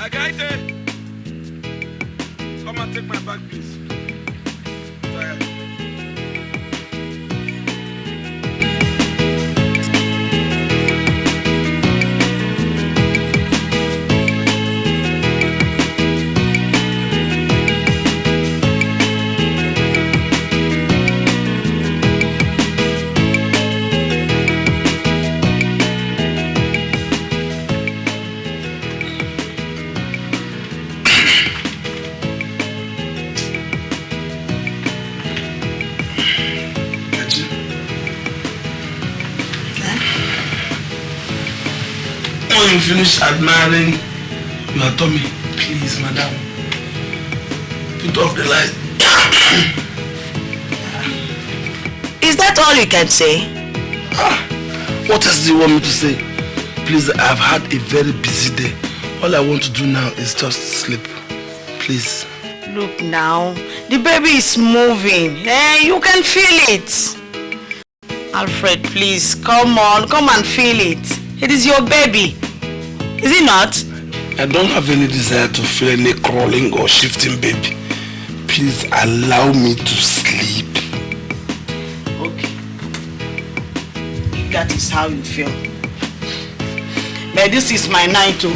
Dikeh, come and take my bag, please. Tired. When you finish admiring your tummy, please, madam, put off the light. Is that all you can say? What else do you want me to say? Please, I've had a very busy day. All I want to do now is just sleep. Please. Look now, the baby is moving. Hey, you can feel it. Alfred, please, come on, come and feel it. It is your baby. Is it not? I don't have any desire to feel any crawling or shifting, baby. Please allow me to sleep. Okay. If that is how you feel. But this is my night too.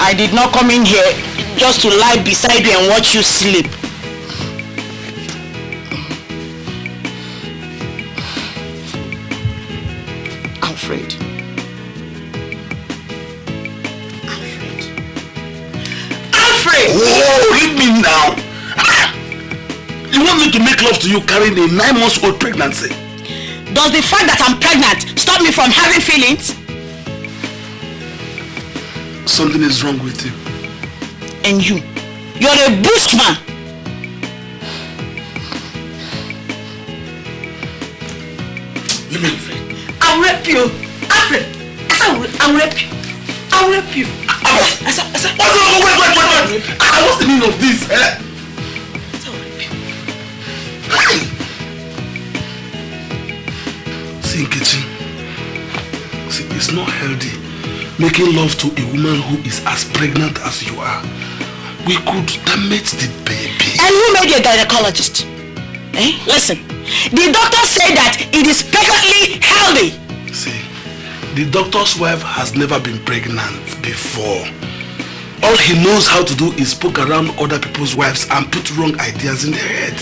I did not come in here just to lie beside you and watch you sleep. Alfred. Oh, leave me now. You want me to make love to you carrying a 9-month-old pregnancy? Does the fact that I'm pregnant stop me from having feelings? Something is wrong with you. And you're a bushman. Leave me. I'll rape you. Alfred, I'll rape you. I'll rape you. Wait. What's the meaning of this? See, Nkechi, it's not healthy making love to a woman who is as pregnant as you are. We could damage the baby. And who made you a gynecologist? Listen, the doctor said that it is perfectly healthy. See, the doctor's wife has never been pregnant before. All he knows how to do is poke around other people's wives and put wrong ideas in their head.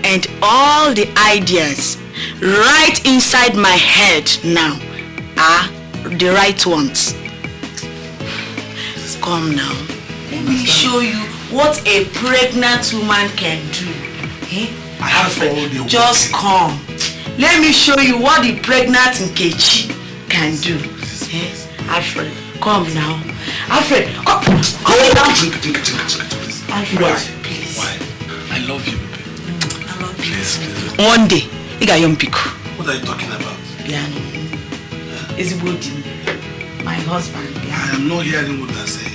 And all the ideas right inside my head now are the right ones. Come now. Let me show you what a pregnant woman can do. I have all the just come. Let me show you what the pregnant Nkechi can do. Alfred, come now. Alfred, come now. Alfred, please. Why? I love you, baby. I love you. Please. One day, you got young people. What are you talking about? Yeah, it's my husband. Yeah. I am not hearing what you're saying.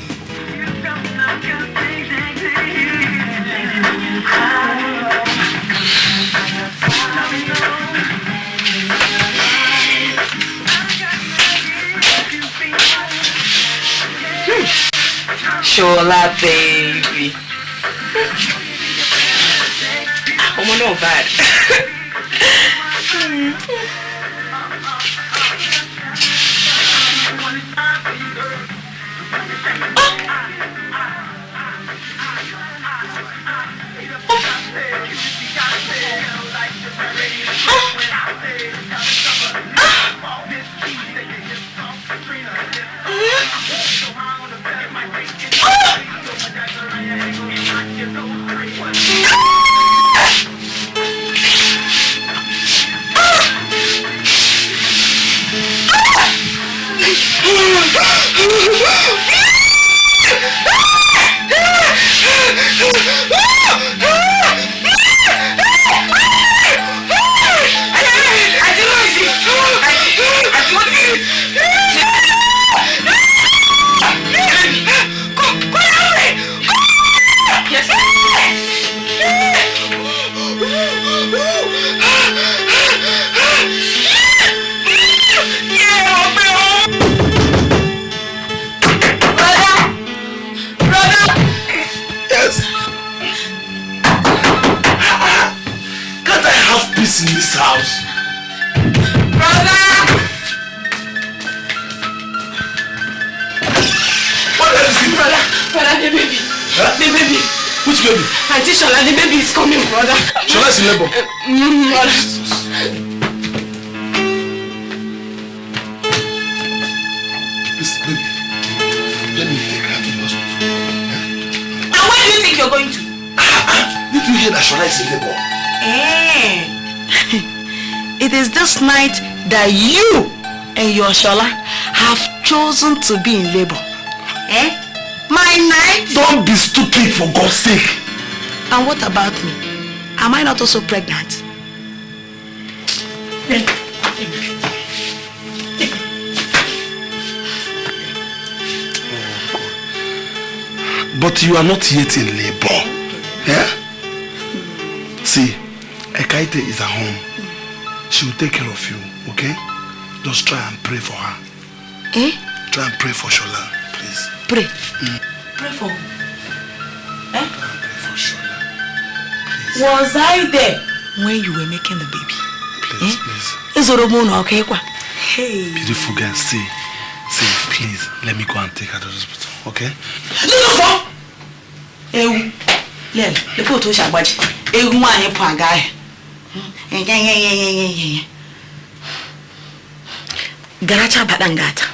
Shola, baby. Oh, no bad. Huh? The baby. Which baby? Auntie Shola, the baby is coming, brother. Shola is in labor. Brother. Listen, baby. Let me take her to the hospital. And where do you think you're going to? Did you hear that Shola is in labor? It is this night that you and your Shola have chosen to be in labor. My night? Don't be stupid, for God's sake. And what about me? Am I not also pregnant? But you are not yet in labor. Yeah? See, Ekaite is at home. She will take care of you, okay? Just try and pray for her. Try and pray for Shola, please. Pray? Pray for who? Pray for Shola, please. Was I there when you were making the baby? Please, please. Hey. Beautiful girl, see, please, let me go and take her to the hospital, okay? No! Le put to Shabbat. One guy. Garacha Badangata.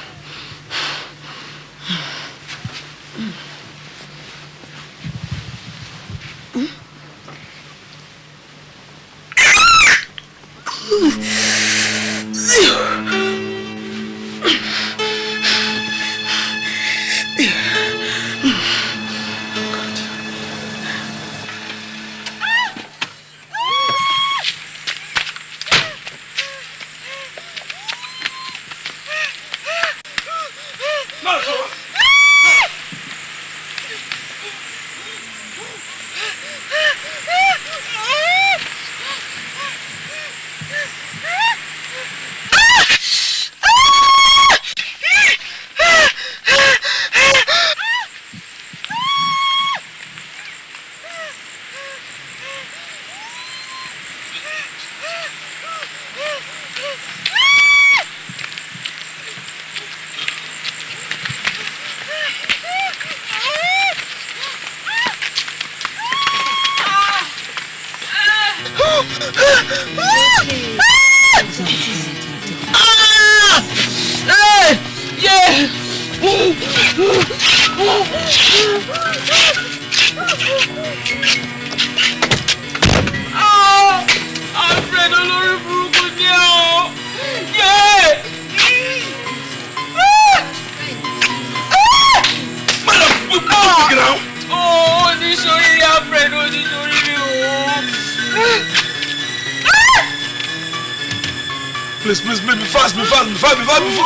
Please, be fast before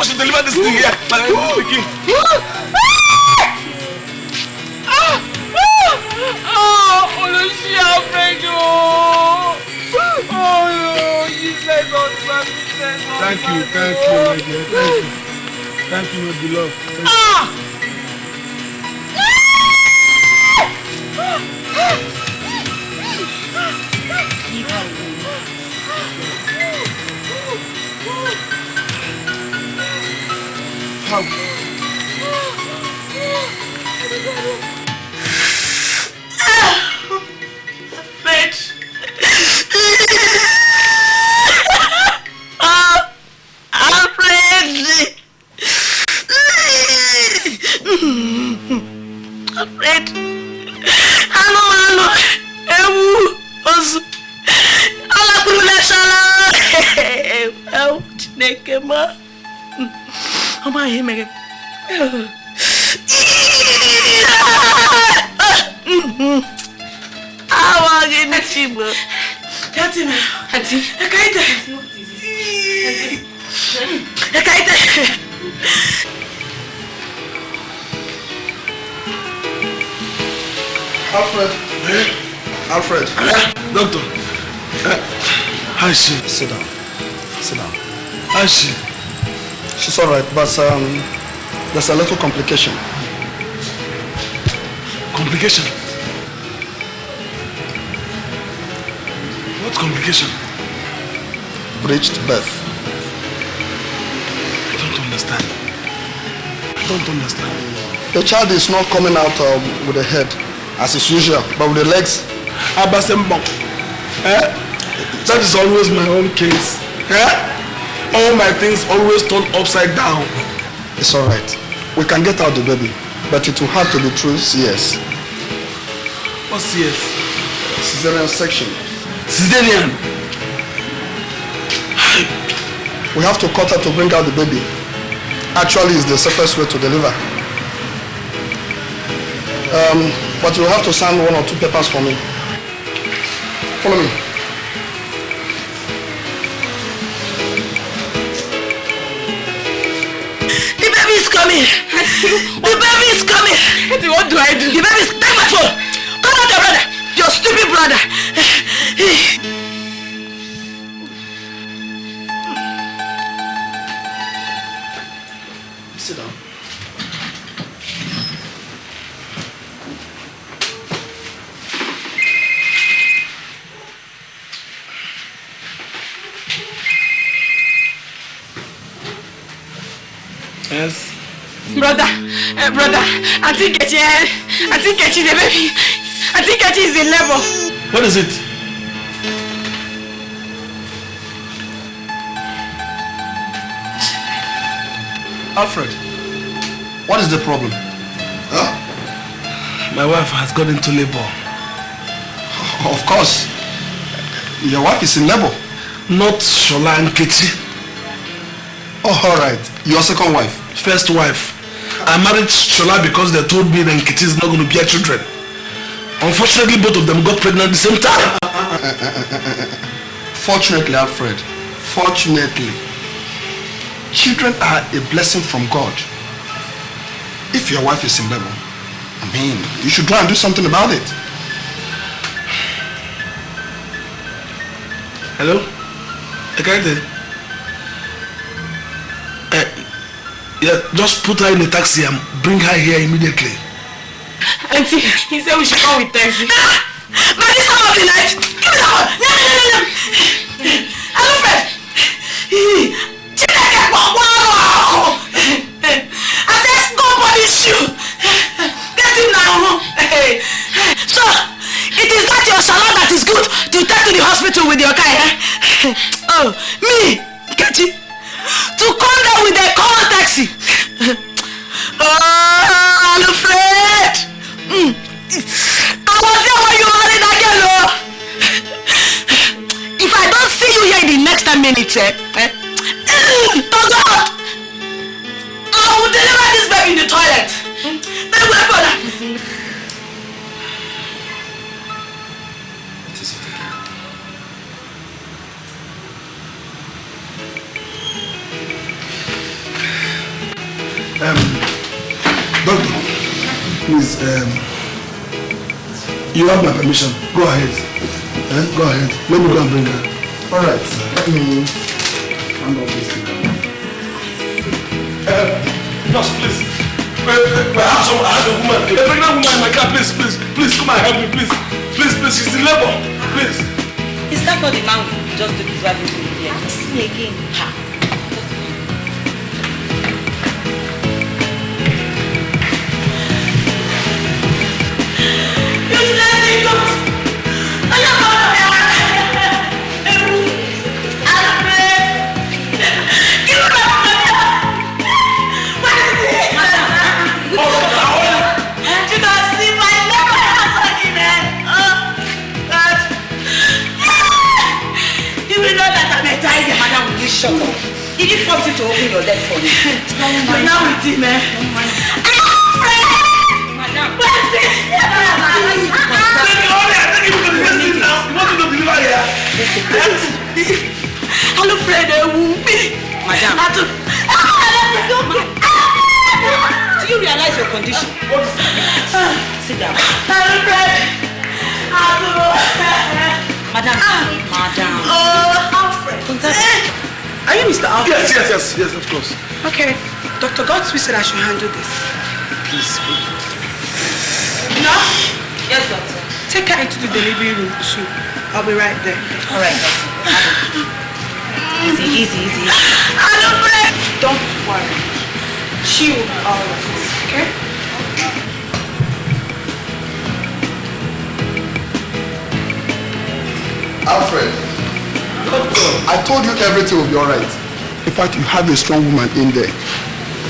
she deliver this thing here. Like this speaking. Thank you, my dear. Thank you, my beloved. Alfred. Doctor. How is she? Sit down. How is she? She's alright, but there's a little complication. Complication? What complication? Breached birth. I don't understand. The child is not coming out with a head As is usual, but with the legs. Abasembong. That is always my own case. All my things always turn upside down. It's alright. We can get out the baby, but it will have to be through CS. What's CS? Cesarean section. Cesarean? We have to cut her to bring out the baby. Actually, it's the safest way to deliver. But you'll have to sign 1 or 2 papers for me. Follow me. The baby is coming. The baby is coming. What do I do? The baby is... Take my phone. Call out your brother. Your stupid brother. Sit down. Yes. Brother, Auntie Nkechi, the baby. Auntie Nkechi is in labor. What is it? Alfred, what is the problem? Huh? My wife has got into labor. Of course. Your wife is in labor. Not Shola Nkechi. Oh, alright. Your second wife. First wife. I married Shola because they told me that Nkechi is not going to bear children. Unfortunately, both of them got pregnant at the same time. Fortunately, Alfred. Fortunately. Children are a blessing from God. If your wife is in labor, I mean, you should try and do something about it. Hello? Ekaete? Yeah, just put her in a taxi and bring her here immediately. Auntie, he said we should come with taxi. But this time of the night, give me the phone. No. Hello, Fred. I said, go punish you. Get him now. So, it is that your salon that is good to take to the hospital with your car, Oh, me, Nkechi, to come down with a common taxi. Oh, Alfred. I was there when you married that girl. If I don't see you here in the next 10 minutes, to God, I will deliver this baby in the toilet. Then wait for that. What is it again? Doctor, please, you have my permission. Go ahead. Go ahead. Let me go and bring her. Alright, let me handle this thing. Nurse, please. I have a woman, a pregnant woman in my car. Please, come and help me, please. Please, she's in labor. Please. Is that not the man we just took his wife into the air? See me again. Ha. Shut up. Did you force you to open your leg for me? You're now with him, Madam. Hello, Fred. Madam. Do you realize your condition? Sit down. Hello, Fred. Madam. Alfred. Are you Mr. Alfred? Yes, of course. Okay. Dr. Godsby said I should handle this. Please. No? Yes, doctor. Take her into the delivery room too. I'll be right there. All right, doctor. Easy. Alfred! Don't worry. She will be all right. Okay? Alfred, I told you everything will be alright. In fact, you have a strong woman in there.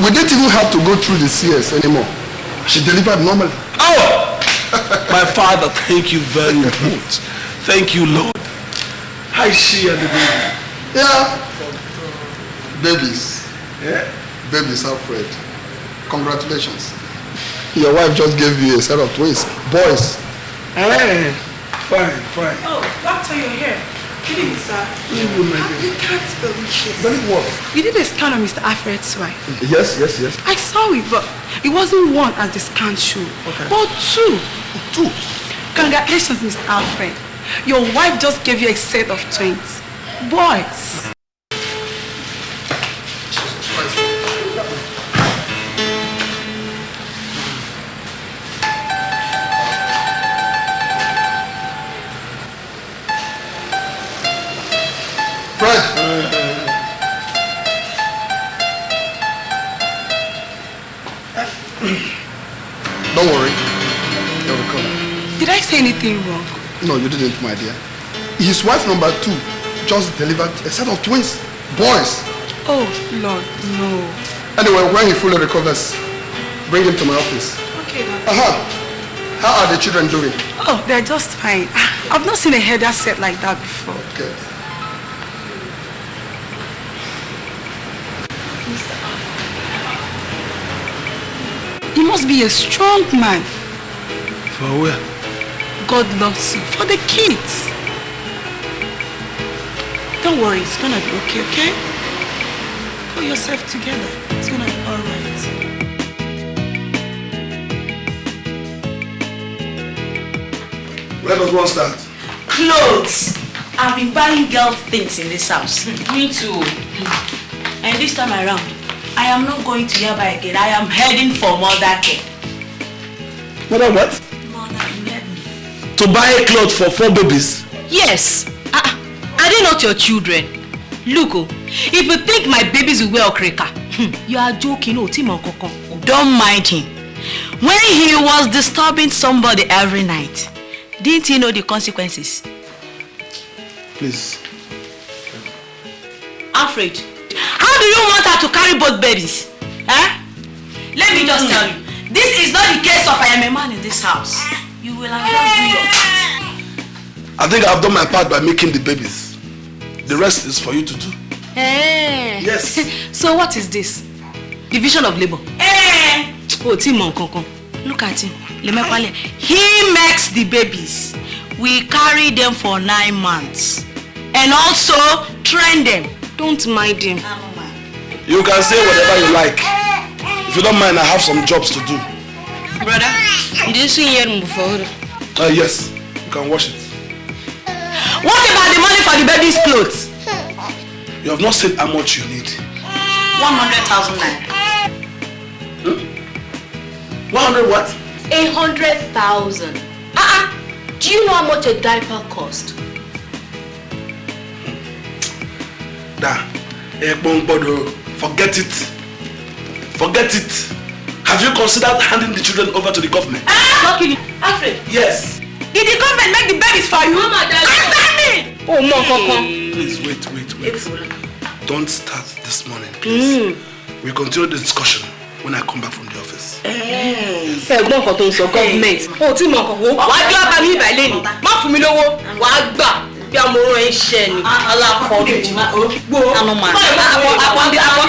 We didn't even have to go through the CS anymore. She delivered normally. Oh! My father, thank you very much. Thank you, Lord. How is she and the baby? Yeah. Babies. Yeah? Babies, Alfred. Congratulations. Your wife just gave you a set of twins. Boys. Hey, fine. Oh, doctor, you're here. Good evening, sir. You can't believe this. believe what? You did a scan on Mr. Alfred's wife. Yes. I saw it, but it wasn't one as the scan showed, but two. Two. Congratulations, Mr. Alfred. Your wife just gave you a set of twins. Boys. Fred. Don't worry. You'll recover. Did I say anything wrong? No, you didn't, my dear. His wife number 2 just delivered a set of twins. Boys. Oh, Lord, no. Anyway, when he fully recovers, bring him to my office. Okay, doctor. How are the children doing? Oh, they're just fine. I've not seen a header set like that before. Okay. You must be a strong man. For where? God loves you. For the kids. Don't worry, it's gonna be okay? Pull yourself together. It's gonna be alright. Where does one start? Clothes. I've been buying girl things in this house. Me too. And this time around, I am not going to Yaba again. I am heading for Mother Care. Mother what? Mother, you let me. To buy clothes for 4 babies? Yes. Are they not your children? Look, if you think my babies will wear okreka, you are joking. Don't mind him. When he was disturbing somebody every night, didn't he know the consequences? Please. Alfred, how do you want her to carry both babies? Huh? Let me just tell you, this is not the case of I am a man in this house. You will have done do your part. I think I've done my part by making the babies. The rest is for you to do. Yes. So what is this? Division of labor. Oh, Timon. Look at him. He makes the babies. We carry them for 9 months. And also train them. Don't mind him. You can say whatever you like. If you don't mind, I have some jobs to do. Brother, did you see here before? Yes, you can wash it. What about the money for the baby's clothes? You have not said how much you need. 100,000 naira. 100 what? 100,000. Do you know how much a diaper cost? Forget it. Forget it. Have you considered handing the children over to the government? Alfred. Yes. Did the government make the babies for you? Mama, Answer me! Oh, Mom, Please wait. Don't start this morning, please. We continue the discussion when I come back from the office. government. Oh, Timon, why do you have me by lady? Ma fún mi lówó. Wá gbà. Bí amoro en ṣe ni. Ala ko de. Ano man.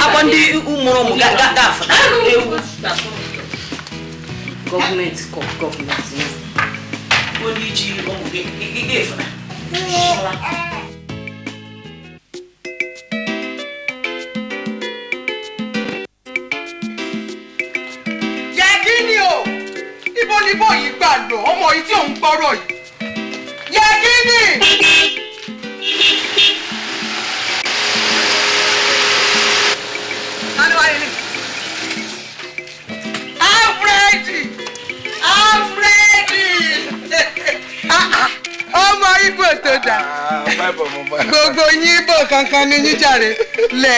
Apondi umoro mu gafa. Government. Only ji omo gefa. Ibo ni bó yìí gbà lọ ọmọ yìí tí ò ń gbọ́rọ̀ yìí. Yẹ kí ni? Ọmọ Igbo tó dà. Gbogbo yín Igbo kankan ni yín jàre. Lẹ.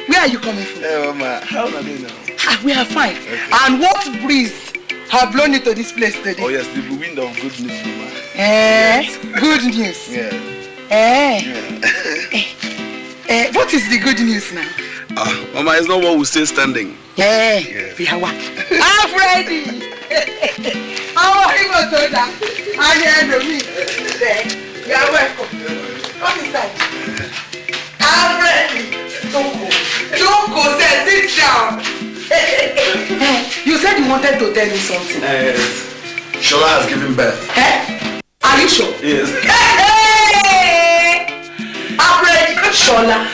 Where are you coming from? Mama, how are you now? We are fine. Okay. And what breeze have blown into this place today? Oh yes, the wind of good news, Mama. Good news. Yeah. What is the good news now? Mama, it's not what we say standing. We are what? I'm ready. How are you going to do that? I hear me. You are welcome. Come inside. I'm ready. Don't go, sit down. You said you wanted to tell me something. Shola has given birth. Are you sure? Yes. I'm ready. Shola.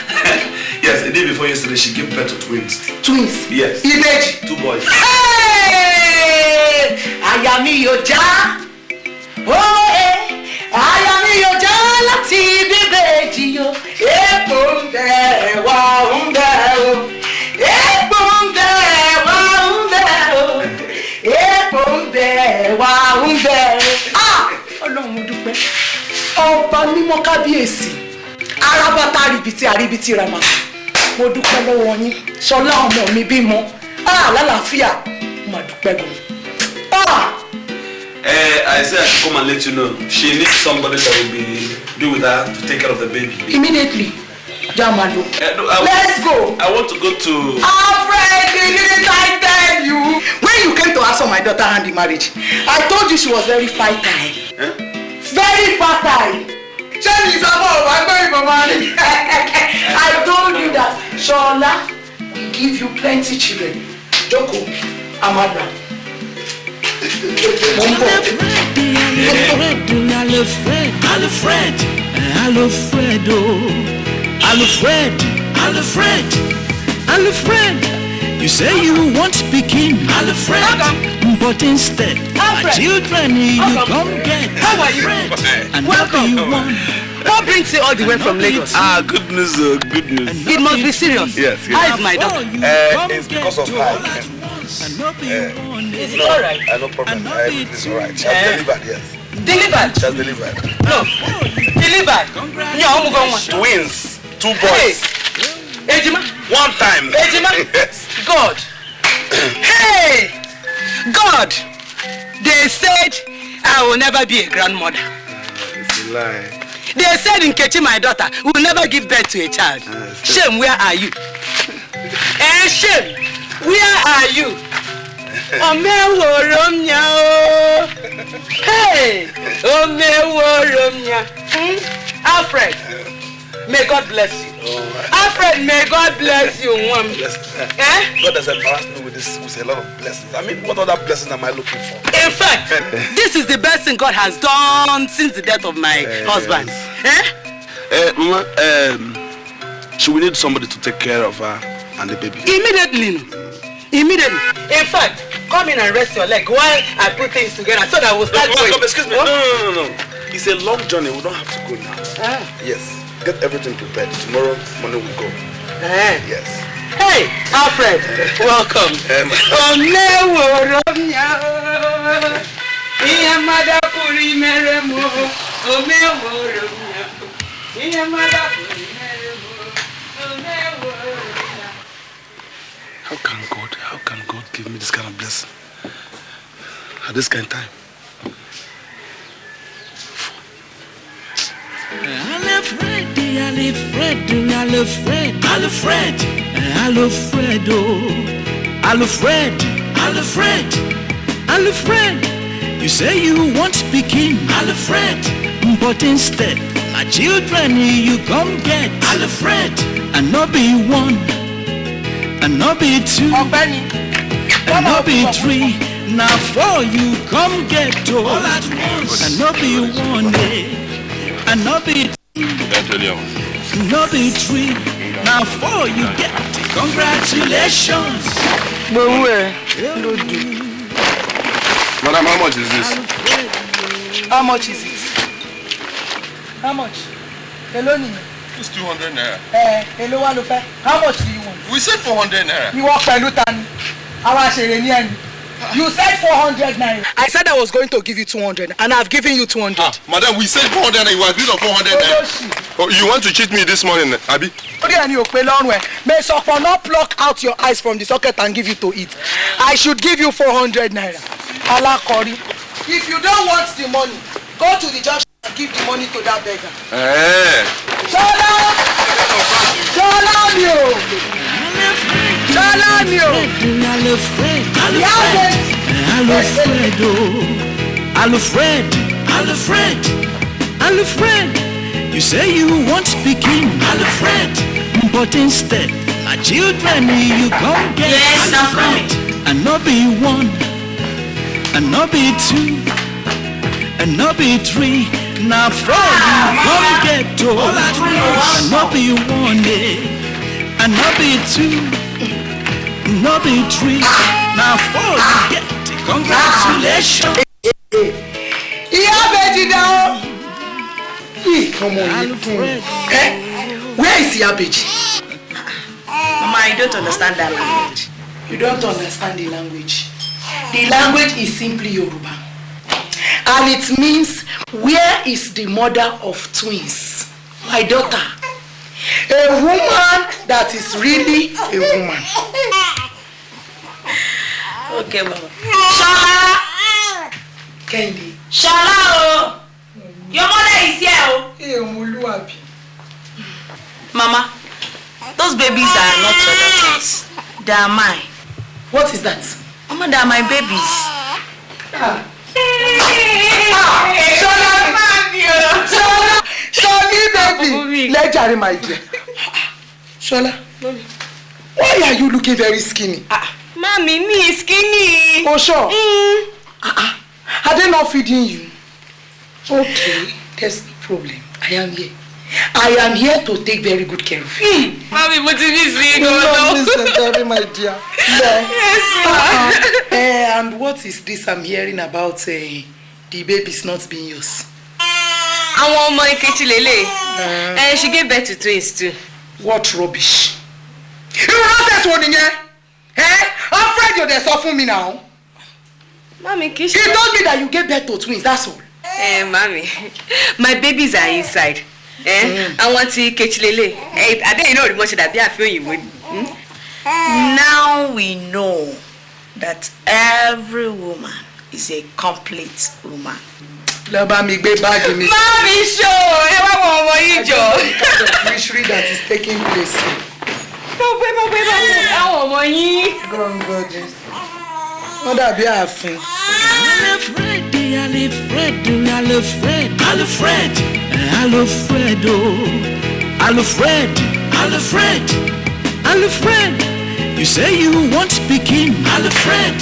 Yes, the day before yesterday, she gave birth to twins. Twins? Yes. Image? 2 boys. Hey! Ayami Yoja. Oh, eh. Ayami Yoja lati bibeji yo. Ebunde wa unde o. Ebunde wa unde o. Ebunde wa unde. Ọlọ́run mo dúpẹ́. Ọba mímọ́ kábíyèsí. Arabata aribiti ramata. Mo dúpẹ́ lọ́wọ́ yín. Ṣọlá ọmọ mi bímọ. Lálàáfíà. Mo dúpẹ́ gan. I said I should come and let you know. She needs somebody that will be with her to take care of the baby. Immediately. Jamalo. Let's go. I want to go to... Alfred, didn't I tell you? When you came to ask for my daughter hand in marriage, I told you she was very fertile. Very fertile. I told you that Shola will give you plenty children. Joko, Amada. Alfred, you say you want speaking, Alfred, but instead, my children, you come get Alfred, and what do you want? What brings you all the way from Lagos? Good news, good news. It must be serious. Yes. How is my daughter? It's because of her. Is it alright? No problem. It's alright. She has delivered, yes. Delivered? She has delivered. No. Delivered? Twins. 2 boys. Ejima? 1 time. Ejima? Yes. God. Hey! God! They said I will never be a grandmother. It's a lie. They said Nkechi, my daughter, will never give birth to a child. Shame, where are you? Shame, where are you? Hey! Alfred, may God bless you. Alfred, may God bless you. God has embarrassed me with this, with a lot of blessings. I mean, what other blessings am I looking for? In fact, this is the best thing God has done since the death of my husband. Mama, she will need somebody to take care of her and the baby. Immediately. In fact, come in and rest your leg while I put things together so that we'll start going. Excuse me. No. It's a long journey. We don't have to go now. Yes. Get everything prepared. Tomorrow morning we'll go. Yes. Hey, Alfred. Welcome. How can God give me this kind of blessing at this kind of time? Alfred, you say you want speaking, Alfred, but instead, my children, you come get Alfred, and not be 1, and not be 2, and not be 3. Now 4 you come get all at once, and not be 1, and not be 2, not be 3. Now 4 you get. Congratulations. Madam, how much is this? How much is it? How much? Hello, Nini. It's 200 naira. Hello, Walufe. How much do you want? We said 400 naira. You want Pelutan? You said 400 naira. I said I was going to give you 200, and I've given you 200. Madam, we said 400 naira. You agreed on 400 naira. Oh, you want to cheat me this morning, Abi? May Sokpo not pluck out your eyes from the socket and give you to eat. I should give you 400 naira. Allah Kori. If you don't want the money, Go to the junction and give the money to that beggar. Alfred, you say you want speaking, Alfred, but instead, my children, you come get. Yes, I'm coming. And not be one, and not be two, and not be three. Now four, you come get to. And not be one, and not be two, not be three. Now four, you get. Congratulations. Come on, where is Yabeji? Mama, I don't understand that language. You don't understand the language. The language is simply Yoruba. And it means, where is the mother of twins? My daughter. A woman that is really a woman. Okay, Mama. Shala! Kendi. Shala! Your mother is here. Mama, those babies are not your daughters. They are mine. What is that? Mama, they are my babies. Shola, baby. Let Jerry, my dear. Shola, why are you looking very skinny? Mommy, me is skinny. Oh, sure. Are they not feeding you? Okay, there's no problem. I am here. I am here to take very good care of you. Mommy, what did you say? Listen, Jerry, my dear. Yes, and what is this I'm hearing about the baby's not being yours? I want my Kechilele. And she gave birth to twins too. What rubbish. You know this one in here? I'm afraid you're there suffering me now. Mommy, He told me that you gave birth to twins, that's all. Mommy, my babies are inside. I want to Kechilele. I didn't know much that I feel you would. Now we know that every woman is a complete woman. Mommy, show! The mystery that is taking place. What are you having? Alfred, you say you want speaking, Alfred,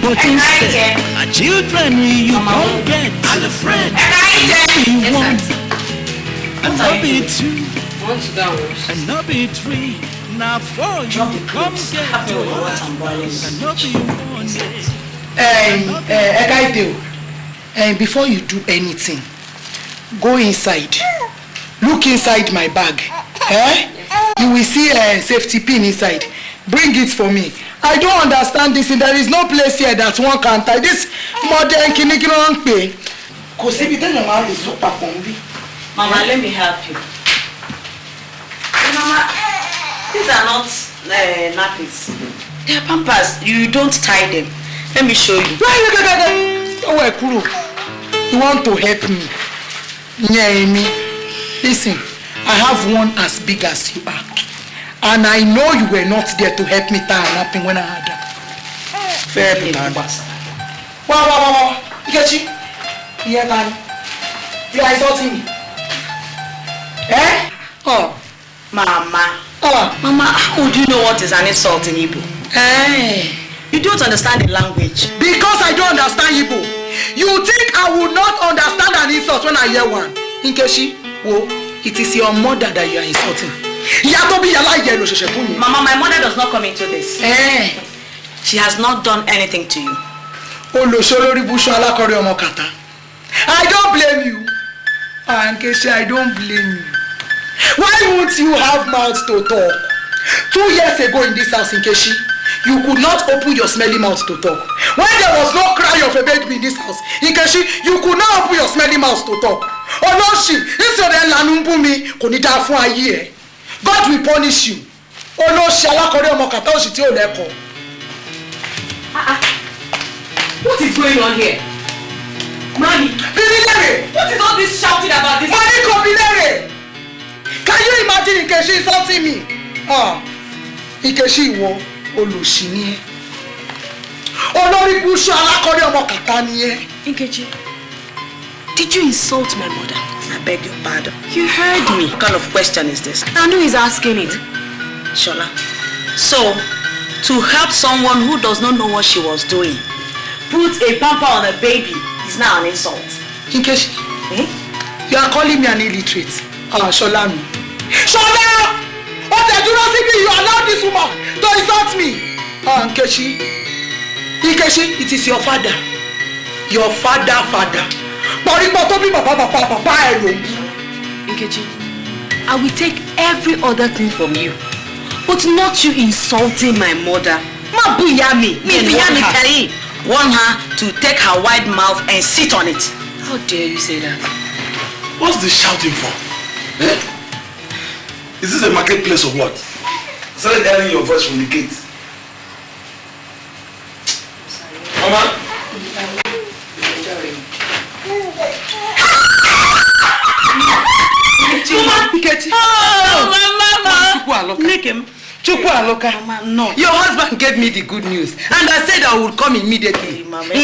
but instead, my children, you don't get Alfred. And one, and not be two, and not be three. Now four, you come get and not be one. And before you do anything, go inside. Look inside my bag. You will see a safety pin inside. Bring it for me. I don't understand this. There is no place here that one can tie this modern kindergarten pay. Mama, let me help you. Mama, these are not nappies. They are pampers. You don't tie them. Let me show you. You want to help me? Listen, I have one as big as you are. And I know you were not there to help me tie a napping when I had that. Fair play. Wow. Ikechi, here, man. You are insulting me. Oh. Mama. Mama, how would you know what is an insult in Igbo? You don't understand the language. Because I don't understand Igbo. You think I would not understand an insult when I hear one? Nkechi, it is your mother that you are insulting. Mama, my mother does not come into this. She has not done anything to you. I don't blame you. Nkechi, I don't blame you. Why won't you have mouth to talk? 2 years ago in this house, Nkechi, you could not open your smelly mouth to talk. When there was no cry of a baby in this house, Nkechi, you could not open your smelly mouth to talk. Oh no, God will punish you. Oh no, what is going on here? Mommy, what is all this shouting about this? Money Kobilere! Can you imagine Nkechi insulting me? Nkechi wo Olushini. Olori Bushu alakore omo kata ni e. Nkechi, did you insult my mother? I beg your pardon. You heard me. What kind of question is this? I know he's asking it. Shola. So, to help someone who does not know what she was doing, put a pamper on a baby is now an insult. Nkechi, you are calling me an illiterate. Shola me. Shola! What did you not see me? You allowed this woman to insult me. Nkechi, it is your father. Your father. Nkechi, I will take every other thing from you, but not you insulting my mother. Want her to take her wide mouth and sit on it. How dare you say that? What's the shouting for? Is this a marketplace or what? Started hearing your voice from the gate. Mama? Mama, no. Your husband gave me the good news, and I said I would come immediately. No. That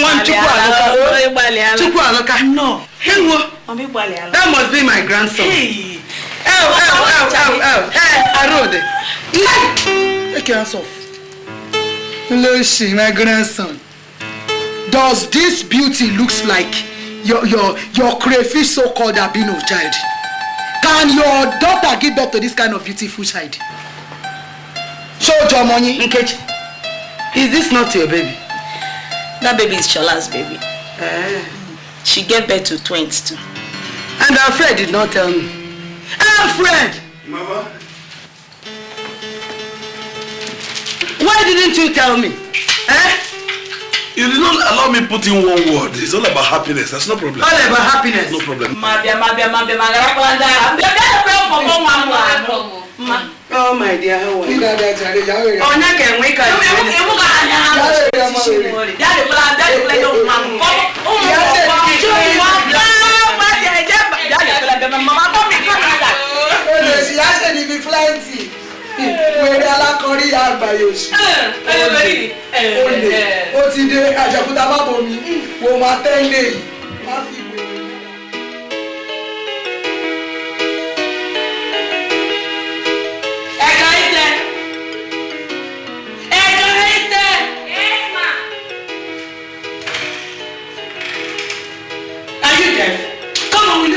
must be my grandson. Hey, Arode. Take your hands off. Lucy, my grandson. Does this beauty looks like your crayfish so-called albino child? Can your daughter give birth to this kind of beautiful child? Show your money. Nkechi, is this not your baby? That baby is Shola's baby. She gave birth to twins too. And Alfred did not tell me. Alfred! Mama? Why didn't you tell me? You did not allow me put in one word. It's all about happiness. That's no problem. All about happiness? No problem. Oh my dear, how are you?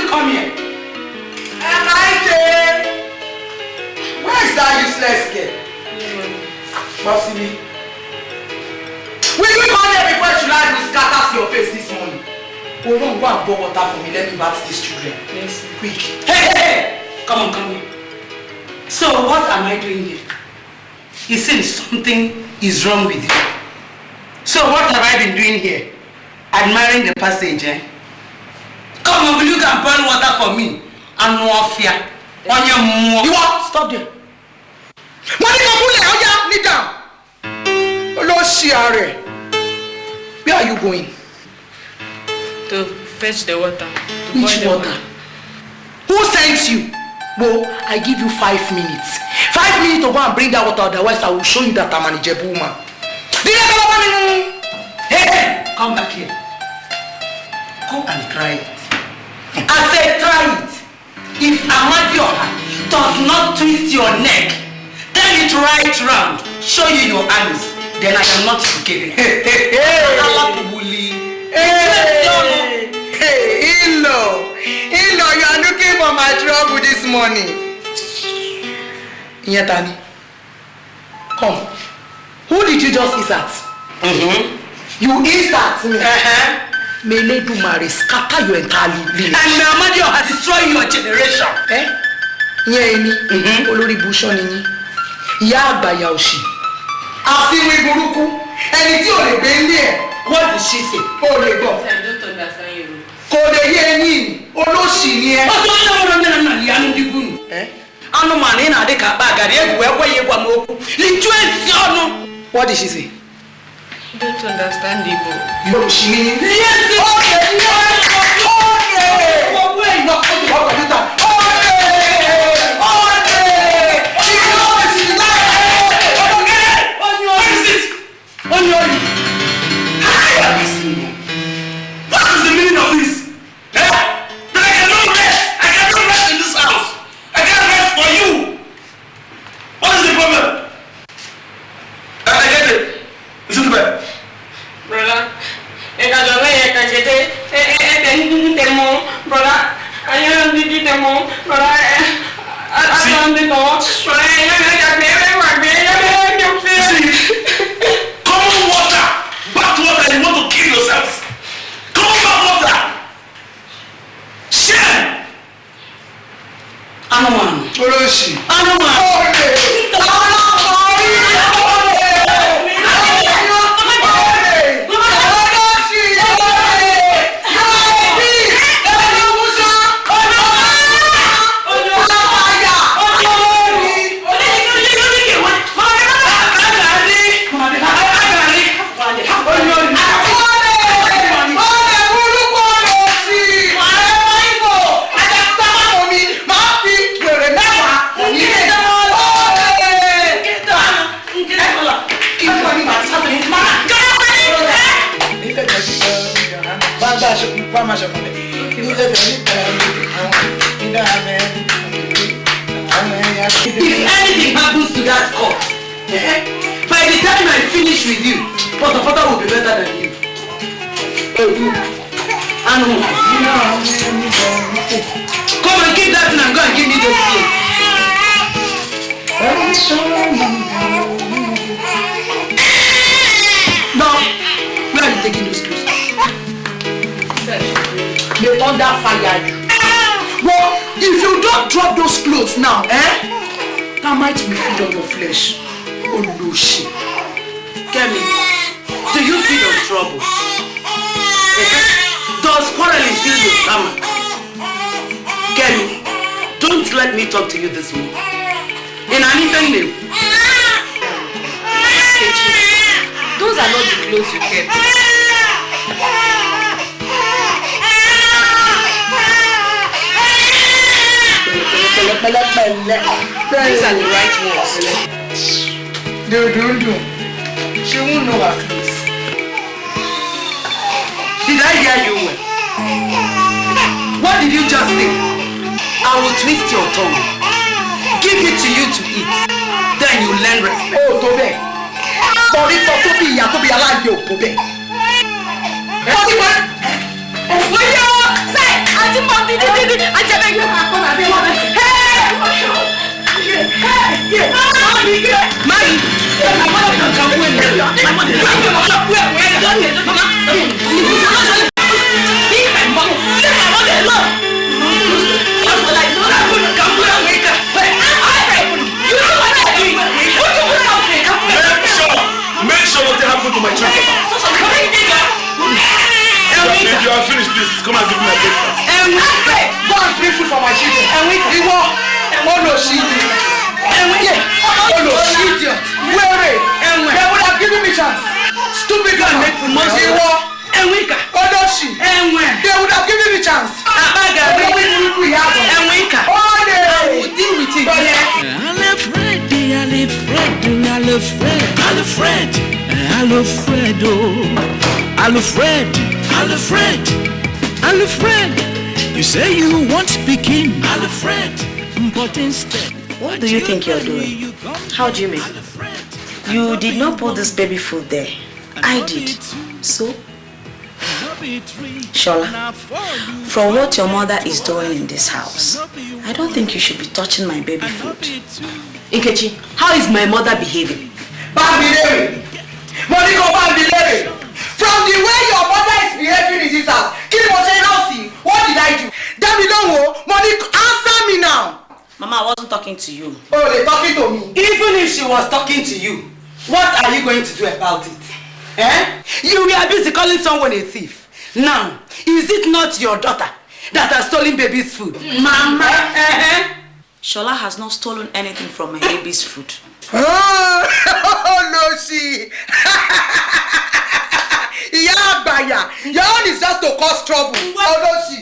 Come here. Am I there? Where is that useless girl? Bossy. Will you come here before she like to scatter your face this morning? Oh no, go and pour water for me. Let me bath these children. Yes. Quick. Hey! Come here. So what am I doing here? It seems something is wrong with you. So what have I been doing here? Admiring the passage, eh? Come on, will you go and boil water for me? And no fear. On your mouth. You what? Stop there. Money Kabule, oh yeah, kneel down. Lord Shiare. Where are you going? To fetch the water. Which water? Who sent you? Well, I give you 5 minutes. 5 minutes to go and bring that water, otherwise I will show you that I'm an Ijebu woman. Hey, come back here. Go and try it. I said try it. If Amadioha does not twist your neck, turn it right round, show you your hands, then I am not forgiving. Hey, Ilo, you are looking for my trouble this morning. Nyatani, come. Who did you just hiss at? You hissed at me. May they do marry, scatter your entire lineage. And may Amadioha destroy your generation. Nyeni, Olori Busho nini. Ya àgbàyà òṣì. Àfiwé burúkú. Ẹni tí ò lè gbé nílé ẹ̀. What did she say? Ó lè gbọ́. I don't understand you. Kò lè yé ẹyin. Olóṣì ni ẹ. Ọjọ́ ọ̀nà ìyanu dìbò nù. Anụmanụ ị na-adị ka akpa agadi egwu ekweghị ịgwa m okwu. Lijuo ezi ọnụ. What did she say? don't understand Igbo. Yoshi. Yes. Okay. Oh, wait, no. What is the meaning of this? That I cannot rest. I cannot rest in this house. I can't rest for you. What is the problem? I get it. Is it bad? Brother, I don't know. Brother, I don't Common water, bath water, you want to kill yourselves. Common bath water. Shame. Anoman. Oloshi. Anoman. If anything happens to that cup, by the time I finish with you, Potter will be better than you. Come and keep that thing and go and give me those things. Now, where are you taking those clothes? They thunder fire you. Well, if you don't drop those clothes now, termites will feed on your flesh. Oh no shit. Kemi, do you feed on trouble? Does quarreling fill your stomach? Kemi, don't let me talk to you this way. In anything new. Those are not the clothes you kept. These are the right ones. Do. She won't know her clothes. Did I hear you well? What did you just say? I will twist your tongue. Give it to you to eat. Then you learn respect. Oh, Tobe. Sorry for Tobe. You Tobe alive, yo, Tobe. Say, Auntie Mommy, I tell you, Make sure nothing happened to my children. If you are finished, please come and give me my breakfast. Go and bring food for my children. They would have given me chance. Stupid girl make food. They would have given me chance. I will deal with it. Alfred, you say you want speaking, Alfred, but instead. What do you think you're doing? How do you mean? You did not put this baby food there. I did. So? Shola, from what your mother is doing in this house, I don't think you should be touching my baby food. Nkechi, how is my mother behaving? From the way your mother is behaving in this house, what did I do? Answer me now. Mama, I wasn't talking to you. Oh, they're talking to me. Even if she was talking to you, what are you going to do about it? You were busy calling someone a thief. Now, is it not your daughter that has stolen baby's food? Mama. Shola has not stolen anything from my baby's food. Oh no, she. Fire. Your own is just to cause trouble. Oh no, she.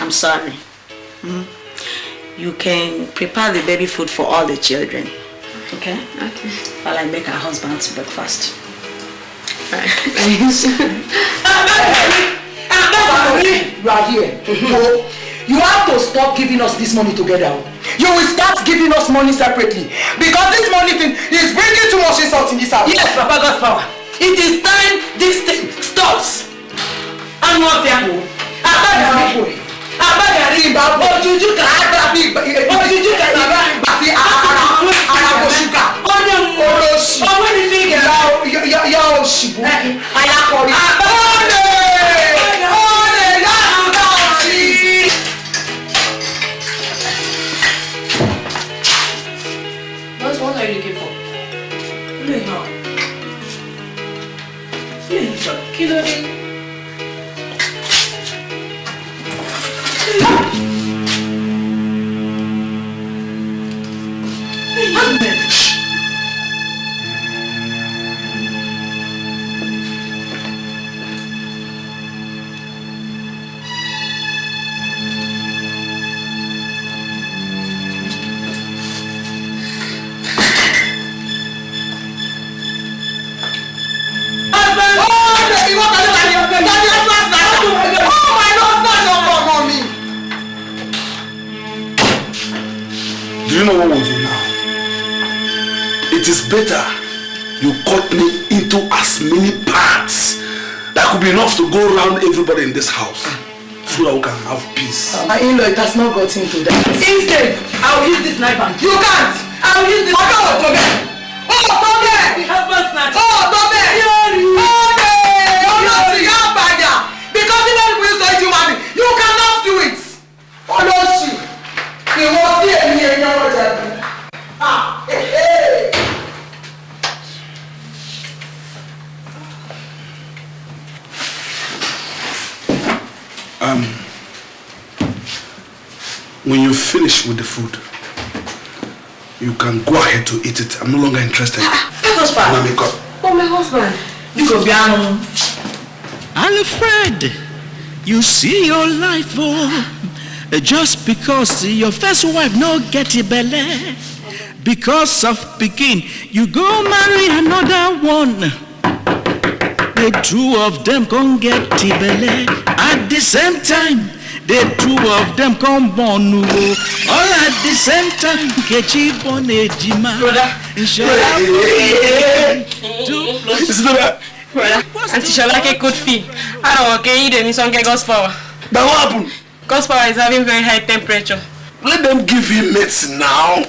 I'm sorry. You can prepare the baby food for all the children. Okay? Okay. While I make our husband's breakfast. You are here. You have to stop giving us this money together. You will start giving us money separately. Because this money thing is bringing too much insult in this house. Yes, Papa God's power. It is time this thing stops. I'm not there. What are you looking for? Do you know what we'll do now? It is better you cut me into as many parts. That could be enough to go around everybody in this house. So that we can have peace. My in-law, it has not gotten to that. Instead, I will use this knife and you can't! I will use this knife. Oh, Tobe! The husband's knife. Oh, Tobe! Because even if you say human being, you cannot do it! Oh, no, she! You won't see any in your water. Ah, hey! When you finish with the food, you can go ahead to eat it. I'm no longer interested. My husband. Oh, my husband. You go be Alfred, you see your life, just because your first wife no get a belly, because of Pekin, you go marry another one. The two of them can get a belly at the same time. The two of them come born all at the same time. Kechi born a jima. Brother. Brother, Auntie Shalake could feel. I don't okay, you didn't get God's power. But what happened? God's power is having very high temperature. Let them give him medicine now.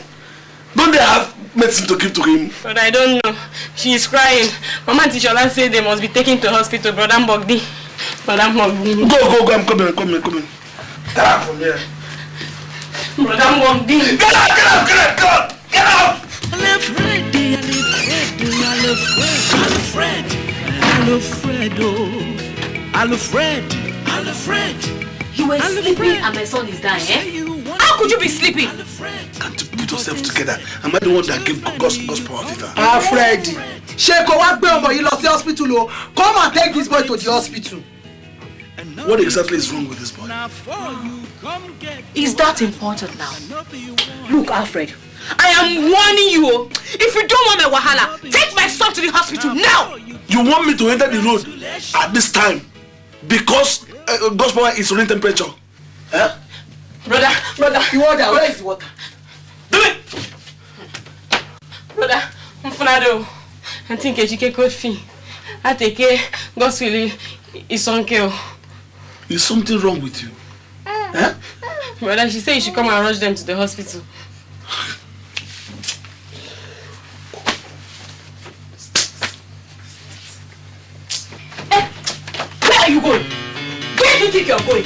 Don't they have medicine to give to him? But I don't know. She is crying. Mama Auntie Shala said they must be taken to hospital. Brother Mbogdi. Brother Mbogdi. Go, I'm coming. Get out from here. Brother Mbogdi. Get out! Alfred. You were sleeping and my son is dying, eh? How could you be sleeping? Can't you put yourself together? Am I the one that gave God's power fever? Alfred, Sheko, what be on you lost the hospital? Come and take this boy to the hospital. What exactly is wrong with this boy? Is that important now? Look, Alfred, I am warning you. If you don't want my wahala, take my son to the hospital now. You want me to enter the road at this time because God's power is running temperature? Eh? Brother, The water, where is the water? Do it! Brother, Mfunado, I think she can go fee. I take care, God's will is on kill. Is something wrong with you? Eh? Brother, she said you should come and rush them to the hospital. Where are you going? Where do you think you're going?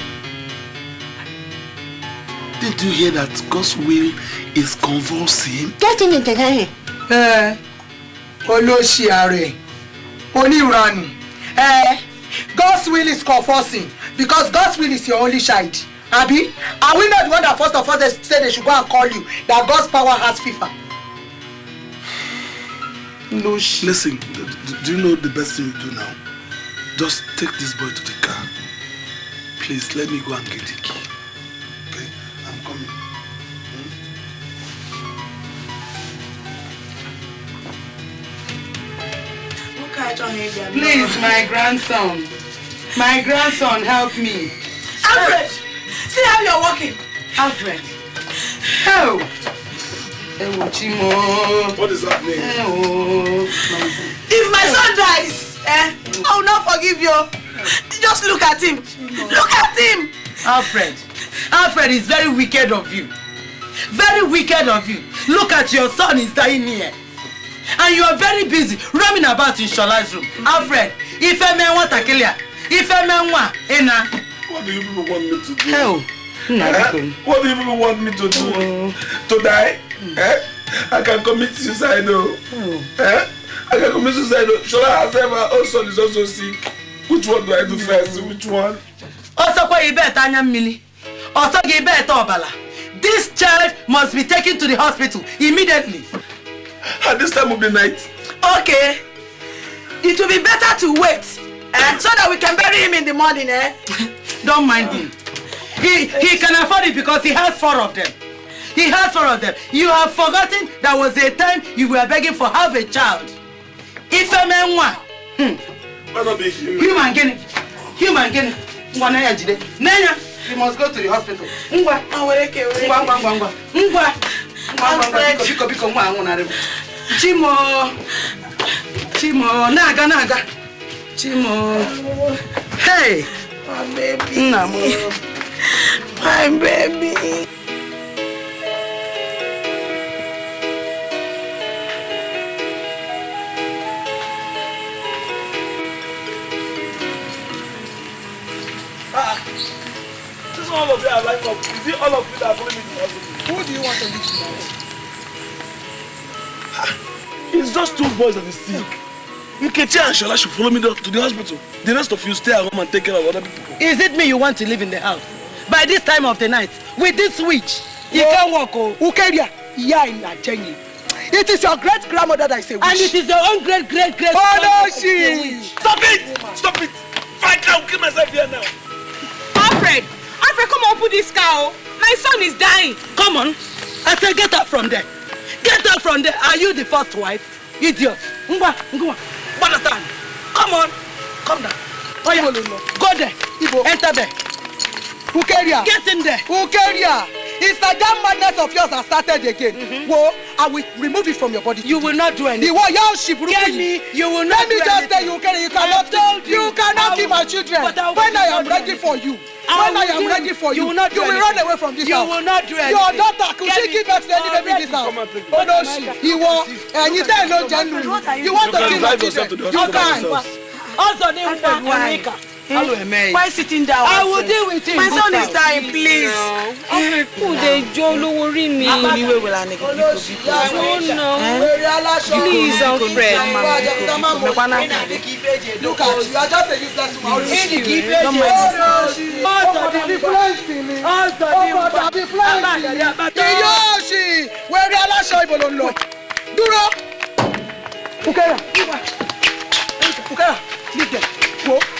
Did you hear that God's will is convulsing? Get in it again. Oloshiare. Oniranu. God's will is convulsing because God's will is your only child. Abi, are we not the one that first of all they said they should go and call you that God's power has fever? Listen, do you know the best thing you do now? Just take this boy to the car. Please, let me go and get the key. Okay? I'm coming. Please, my grandson. My grandson, help me. Alfred! See how you're walking. Alfred. Help! Chimo. What is happening? If my son dies, I will not forgive you. Just look at him. Look at him. Alfred is very wicked of you. Very wicked of you. Look at your son is dying here. And you are very busy roaming about in Shola's room. Alfred, if a man want to kill you, if a man want, what do you people want me to do? Hell. What do you people want me to do? To die? I can commit suicide. I can commit suicide. Shola has her own son is also sick. Which one do I do first? Which one? Also, this child must be taken to the hospital immediately. At this time of the night? Okay. It will be better to wait so that we can bury him in the morning. Don't mind him. He can afford it because he has 4 of them. He has 4 of them. You have forgotten there was a time you were begging for half a child. If a man want, human guinea. Nenya, you must go to the hospital. Chimo, naga. Chimo. Hey, my baby. My baby. This all of you are like up. Is it all of you that are following me to the hospital? Who do you want to meet now? It's just 2 boys that are sick. Nkechi and Shola should follow me to the hospital. The rest of you stay at home and take care of other people. Is it me you want to live in the house? By this time of the night, with this witch, you can't walk. Ukeria, it is your great-grandmother that is a witch. And it is your own great. Oh no, she! Stop it! Right now, kill myself here now. Alfred, come on, put this car. My son is dying. Come on. I said get up from there. Get up from there. Are you the first wife? Idiot. Ngwa. Come on. Come down. Oh yeah. Go there. Enter there. Ukeria. Get in there. Ukeria. It's like that madness of yours has started again. Whoa, I will remove it from your body. You will not do anything. You will not. Let me just tell you, Ukeria, you cannot kill my children. When I am ready for you. You will run away from this house. You will not do anything. Your daughter, could she give birth to any baby in this house? Oh no, she want you want to kill my children. You can't. Also, why sitting down? I will deal with him. My son is dying, please. Please, Alfred. Look at you, are just a useless woman.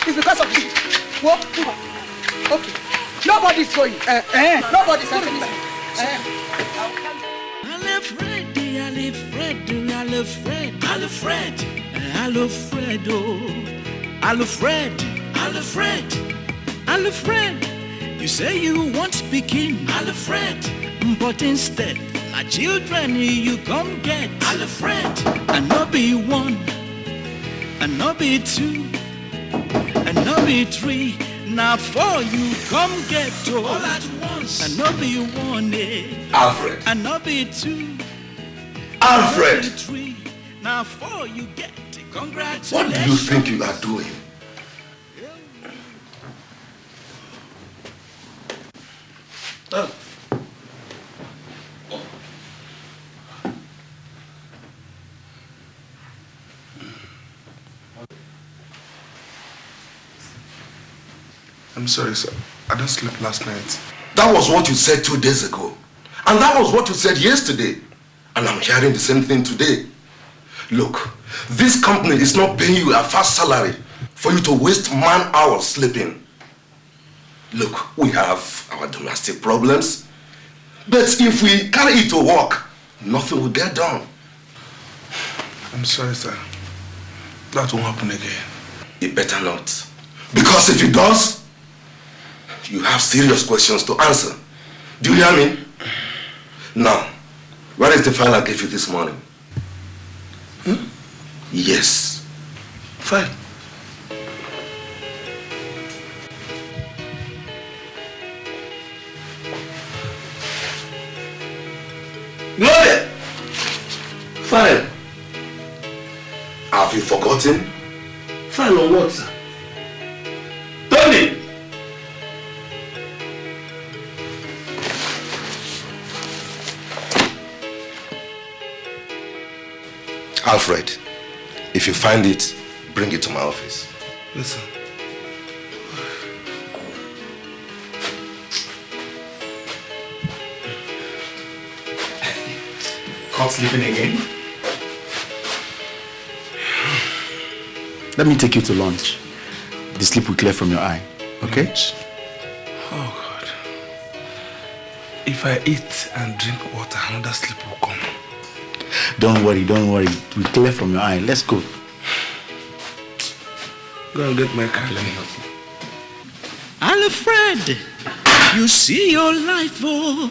It's because of you. Okay. Nobody's going. Nobody's going. Alfred. You say you want speaking Alfred, but instead, my children you come get Alfred. And not be 1, and not be 2. And not be 3, now 4 you come get all at once. And not be 1, Alfred. And not be 2. Alfred. And not be 3, now 4 you get. Congratulations. What do you think you are doing? I'm sorry, sir. I didn't sleep last night. That was what you said 2 days ago. And that was what you said yesterday. And I'm hearing the same thing today. Look, this company is not paying you a fast salary for you to waste man hours sleeping. Look, we have our domestic problems, but if we carry it to work, nothing will get done. I'm sorry, sir. That won't happen again. It better not. Because if it does, you have serious questions to answer. Do you hear me? Now, where is the file I gave you this morning? Yes. Fine. Gloria! File. Have you forgotten? File on what, sir? Tony! Alfred, if you find it, bring it to my office. Yes, sir. Caught sleeping again? Let me take you to lunch. The sleep will clear from your eye, okay? Oh, God. If I eat and drink water, another sleep will come. Don't worry. It will clear from your eye. Let's go. Go and get my car. Let me help you. Alfred, you see your life, oh,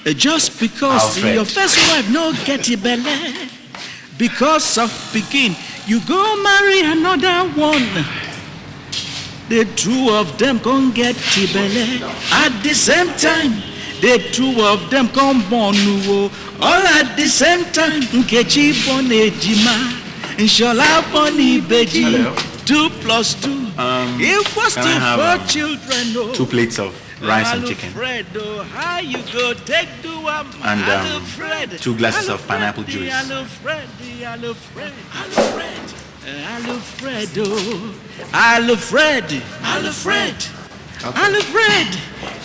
just because Alfred. Your first wife no get a belly. Because of Pekin, you go marry another one. The two of them gon' get a belly. At the same time, the two of them come born all at the same time. Nkechi born Ejima, Inshallah born Ibeji. 2 plus 2 equals to 4 children. Oh. 2 plates of rice and chicken. Alfred, oh, how you go take And 2 glasses of pineapple juice. Alfred,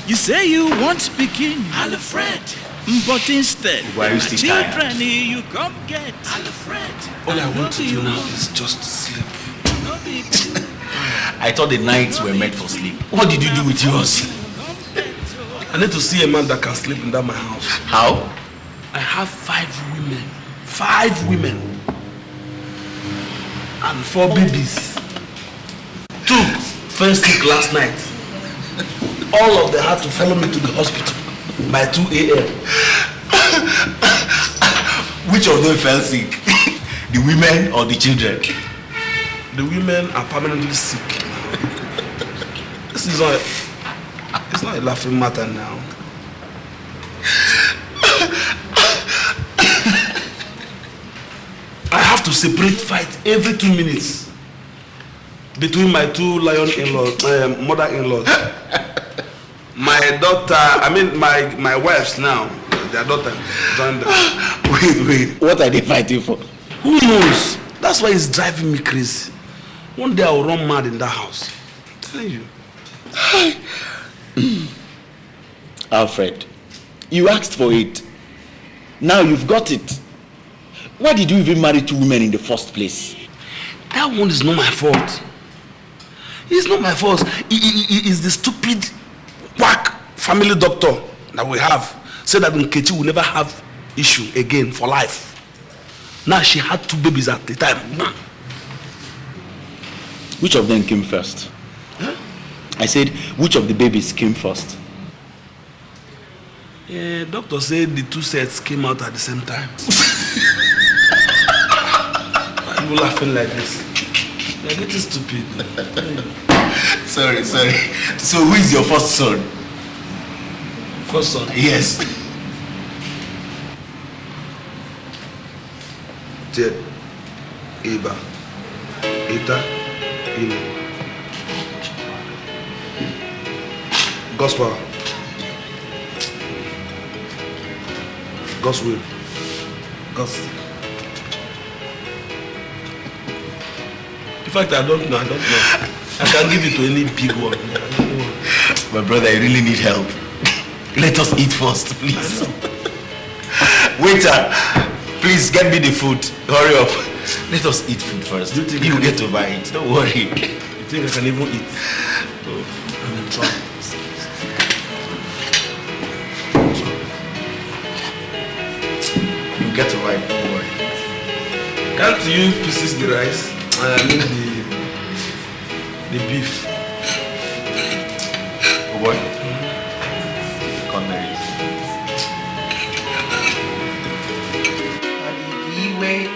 you say you want to begin, Alfred, but instead, children, you come get Alfred. All I want to do now is just sleep. I thought the nights were meant for sleep. What did you do with yours? I need to see a man that can sleep in my house. How? I have 5 women. 5 women. And 4 babies. 2 fell sick last night. All of them had to follow me to the hospital by 2 a.m. Which of them fell sick? The women or the children? The women are permanently sick. This is not it's not a laughing matter now. I have to separate fight every 2 minutes between my 2 lion in-laws, mother-in-laws. My daughter, my wives now, their daughter joined them. Wait, what are they fighting for? Who knows? That's why it's driving me crazy. One day I will run mad in that house. I'm telling you. Alfred, you asked for it. Now you've got it. Why did you even marry 2 women in the first place? That one is not my fault. It's not my fault. It is the stupid whack family doctor that we have said that Nkechi will never have issue again for life. Now she had 2 babies at the time. Which of them came first? Huh? I said, which of the babies came first? Yeah, doctor said the 2 sets came out at the same time. Why are you laughing like this? You're getting stupid. Sorry. So who is your first son? First son? Yes. Jed, Eba, Eta, Ini. Gospel. God's will. God's. In fact, I don't know. I can give it to any big one. My brother, I really need help. Let us eat first, please. Waiter, please get me the food. Hurry up. Let us eat food first. Do you think you get over it? Don't worry. You think I can even eat? Oh, I'm in trouble. You get over it, don't worry. Can't you pieces the rice? I mean the beef. Oh boy. Come there.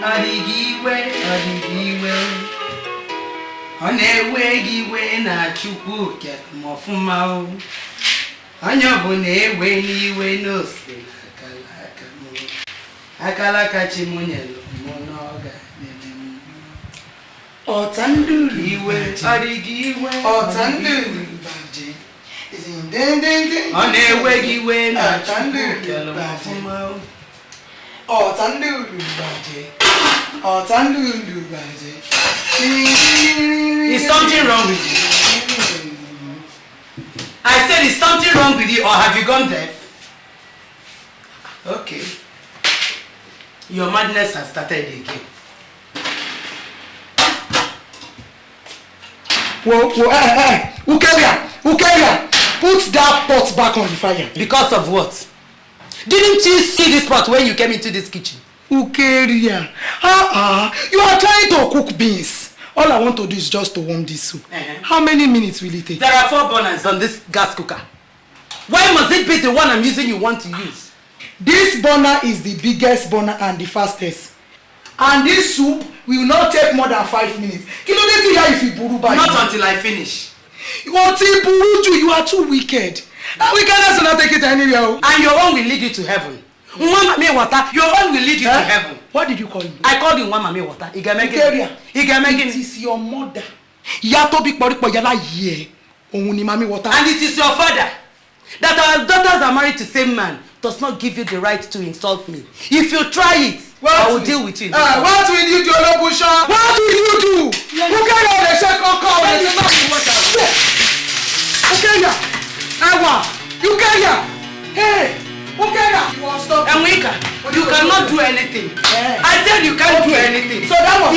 Adigiwe. Onewegiwe na chukwu kekmofuma o. Anya bụ na ewe n'iwe n'ose akalaka chimunyelo monoga nene. Otanduru iwe adigiwe. Otanduru baje. Onewegiwe na chukwu kekmofuma o. Is something wrong with you? I said, is something wrong with you, or have you gone deaf? Okay. Your madness has started again. Ukeria, put that pot back on the fire. Because of what? Didn't you see this pot when you came into this kitchen? Ukeria, you are trying to cook beans. All I want to do is just to warm this soup. How many minutes will it take? There are 4 burners on this gas cooker. Why must it be the one I'm using you want to use? This burner is the biggest burner and the fastest. And this soup will not take more than 5 minutes. Not until I finish. You are too wicked. We cannot take it anywhere. And your own will lead you to heaven. Your own will lead you to heaven. What did you call me? I called you Mami Water. It is your mother. And it is your father. That our daughters are married to the same man does not give you the right to insult me. If you try it, I will deal with you. What will you do, Olobusha? What will you do? Hey! Enwika, you cannot do anything. I said you can't do anything. So that was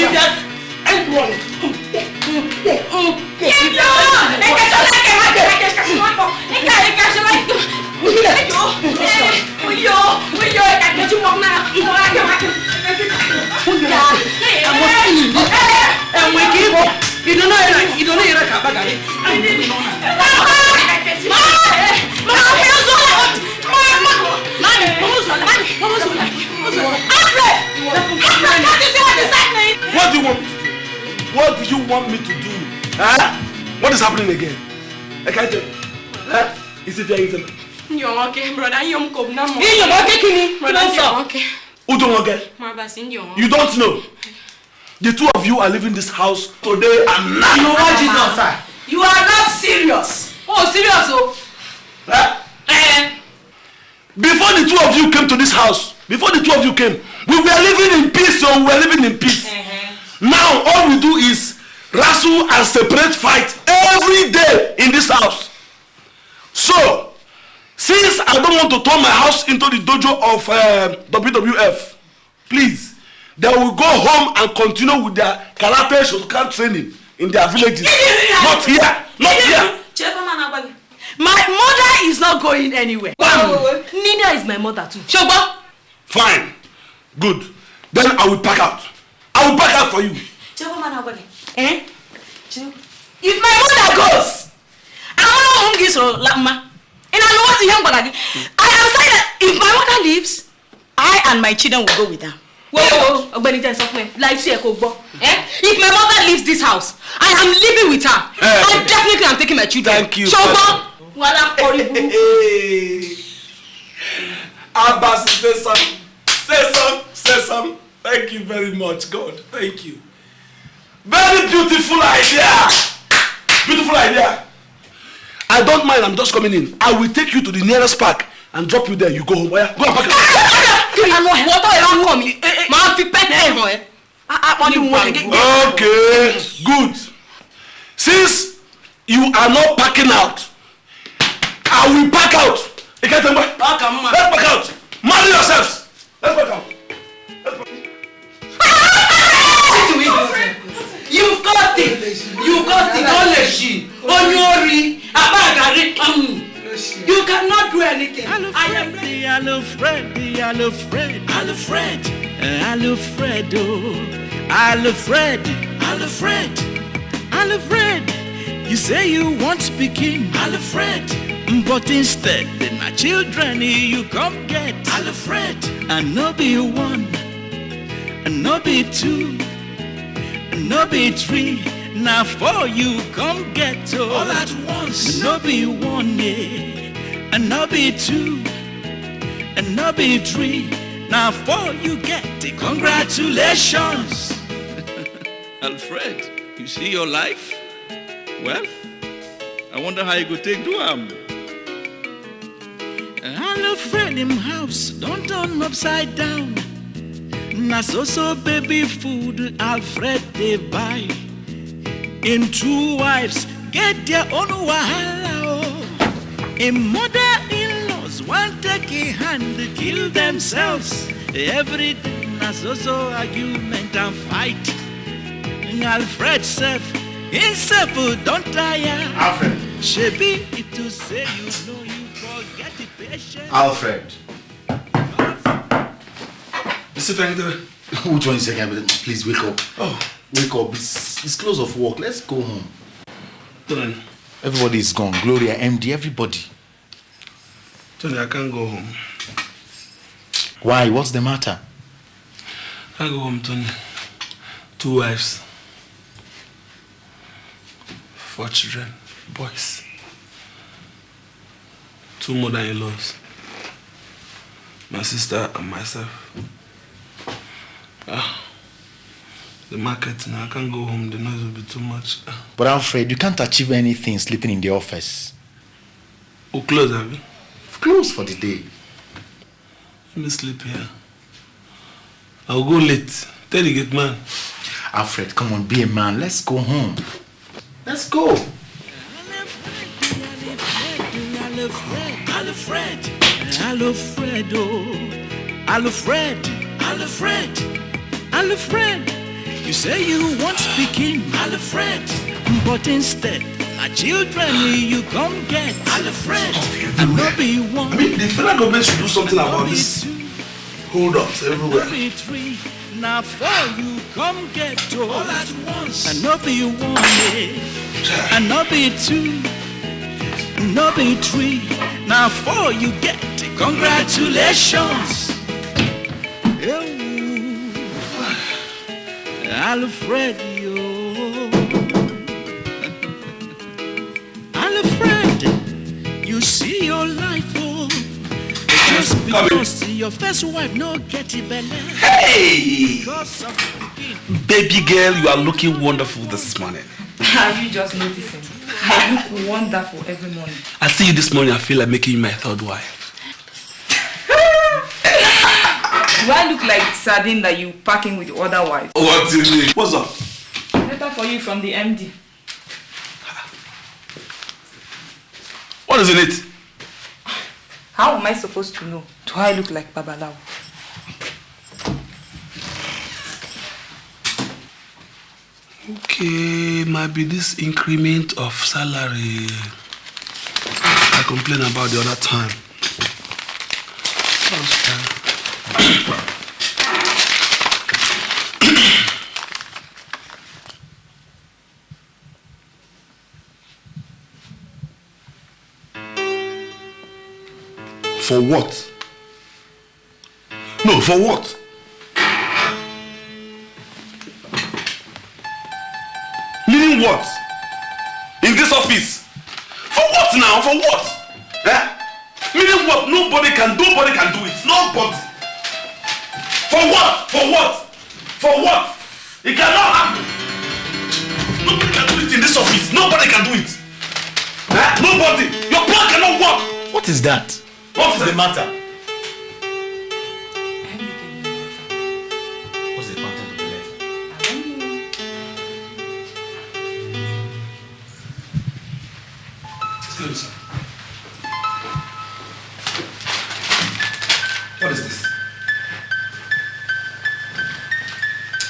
What do you want? What do you want me to do? Huh? What is happening again? I can't tell you. Huh? Is it there? You're okay, brother. You're okay. You don't know. The two of you are leaving this house today and now. You know what, Jesus, sir? You are not serious. Oh, serious, oh. Huh? Before the two of you came to this house, we were living in peace, so we were living in peace. Now all we do is wrestle and separate fight every day in this house. So, since I don't want to turn my house into the dojo of WWF, please, they will go home and continue with their karate shotokan training in their villages. Not here. My mother is not going anywhere. Neither is my mother too. Shoba? Fine. Good. Then I will pack out. I will pack out for you. If my mother goes, I am saying that if my mother leaves, I and my children will go with her. If my mother leaves this house, I am living with her. I definitely am taking my children. Thank you. Shoba? Abbas, say some. Thank you very much, God. Thank you. Very beautiful idea. Beautiful idea. I don't mind. I'm just coming in. I will take you to the nearest park and drop you there. You go home. Go and pack it. Okay, good. Since you are not packing out, I will pack out. Let's pack out. Marry yourselves. Let's pack out. Alfred, Alfred, Alfred, Alfredo, Alfred, Alfred, Alfred. You say you want speaking, Alfred, but instead, my children, you come get Alfred, and no be one, and no be two, and no be three. Now for you come get all at once. No be one, and no be two, and no be three. Now for you get it. Congratulations. Alfred, you see your life? Well, I wonder how you could take to him. Alfred in house, don't turn upside down. Now so baby food Alfred they buy. In two wives get their own wahala. In mother-in-laws want take a hand to kill themselves. Every day na so argument and fight. Alfred himself don't tire. Alfred. Shebi if to say you know you forget the patient. Alfred. Which one is second? Please wake up. Oh. Wake up. It's close of work. Let's go home. Tony. Everybody is gone. Gloria, MD, everybody. Tony, I can't go home. Why? What's the matter? I can't go home, Tony. 2 wives. 4 children. Boys. 2 mother-in-laws. My sister and myself. The market now, I can't go home, the noise will be too much. But Alfred, you can't achieve anything sleeping in the office. Who close, have you? Close for the day. Let me sleep here. I'll go late. Tell the gate man. Alfred, come on, be a man. Let's go home. Let's go. Alfred, Alfredo, Alfred, Alfred, Alfred. You say you want speaking, Alfred, but instead, my children, you come get Alfred, and not be one. I mean, the federal government should do something about this. Hold ups everywhere. Not be 3, now 4 you come get all at once, and not be 1, and not be 2, not be 3, now 4 you get it. Congratulations. Alfred, Alfred, you see your life, just because your first wife no get it better. Hey! Baby girl, you are looking wonderful this morning. Are you just noticing? I look wonderful every morning. I see you this morning, I feel like making you my 3rd wife. Do I look like sardine that you packing with other wives? What do you mean? What's up? Letter for you from the MD. What is in it? How am I supposed to know? Do I look like Babalawo? Okay, might be this increment of salary I complained about the other time. For what? No, for what? Meaning what? In this office? For what now? For what? Eh? Meaning what? Nobody can do it. Nobody. For what? For what? For what? It cannot happen. Nobody can do it in this office. Nobody can do it. Eh? Nobody. Your plan cannot work. What is that? What is the matter? What's the content of the letter? Excuse me, sir. What is this?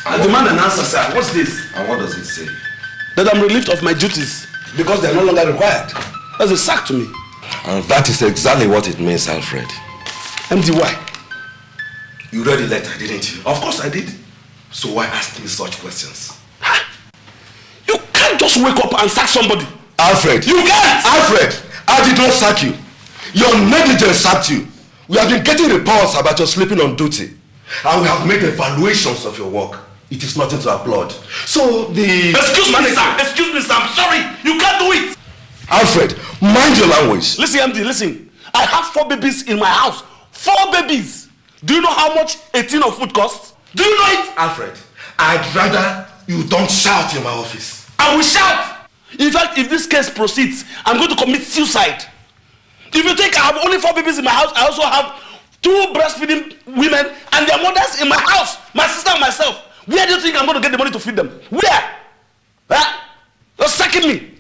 I demand an answer, sir. What's this? And what does it say? That I'm relieved of my duties because they are no longer required. That's a sack to me. And that is exactly what it means, Alfred. MD, why? You read the letter, didn't you? Of course I did. So why ask me such questions? You can't just wake up and sack somebody. Alfred. You can't! Alfred, I did not sack you. Your negligence sacked you. We have been getting reports about your sleeping on duty. And we have made evaluations of your work. It is nothing to applaud. So the... Excuse me, sir. Excuse me, sir. I'm sorry. You can't do it. Alfred, mind your language. Listen, MD, listen. I have 4 babies in my house. 4 babies. Do you know how much a tin of food costs? Do you know it? Alfred, I'd rather you don't shout in my office. I will shout. In fact, if this case proceeds, I'm going to commit suicide. If you think I have only 4 babies in my house, I also have 2 breastfeeding women and their mothers in my house. My sister and myself. Where do you think I'm going to get the money to feed them? Where? Huh? You're sacking me.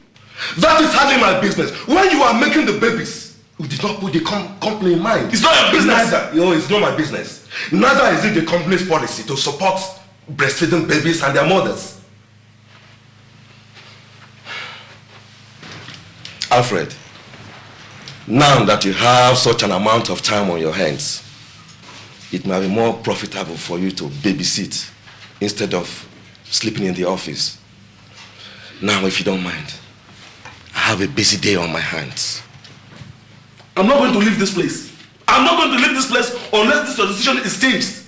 That is hardly my business. When you are making the babies, you did not put the company in mind. It's not your business. It's not my business. Neither is it the company's policy to support breastfeeding babies and their mothers. Alfred, now that you have such an amount of time on your hands, it might be more profitable for you to babysit instead of sleeping in the office. Now, if you don't mind, I have a busy day on my hands. I'm not going to leave this place. I'm not going to leave this place unless this your decision is changed.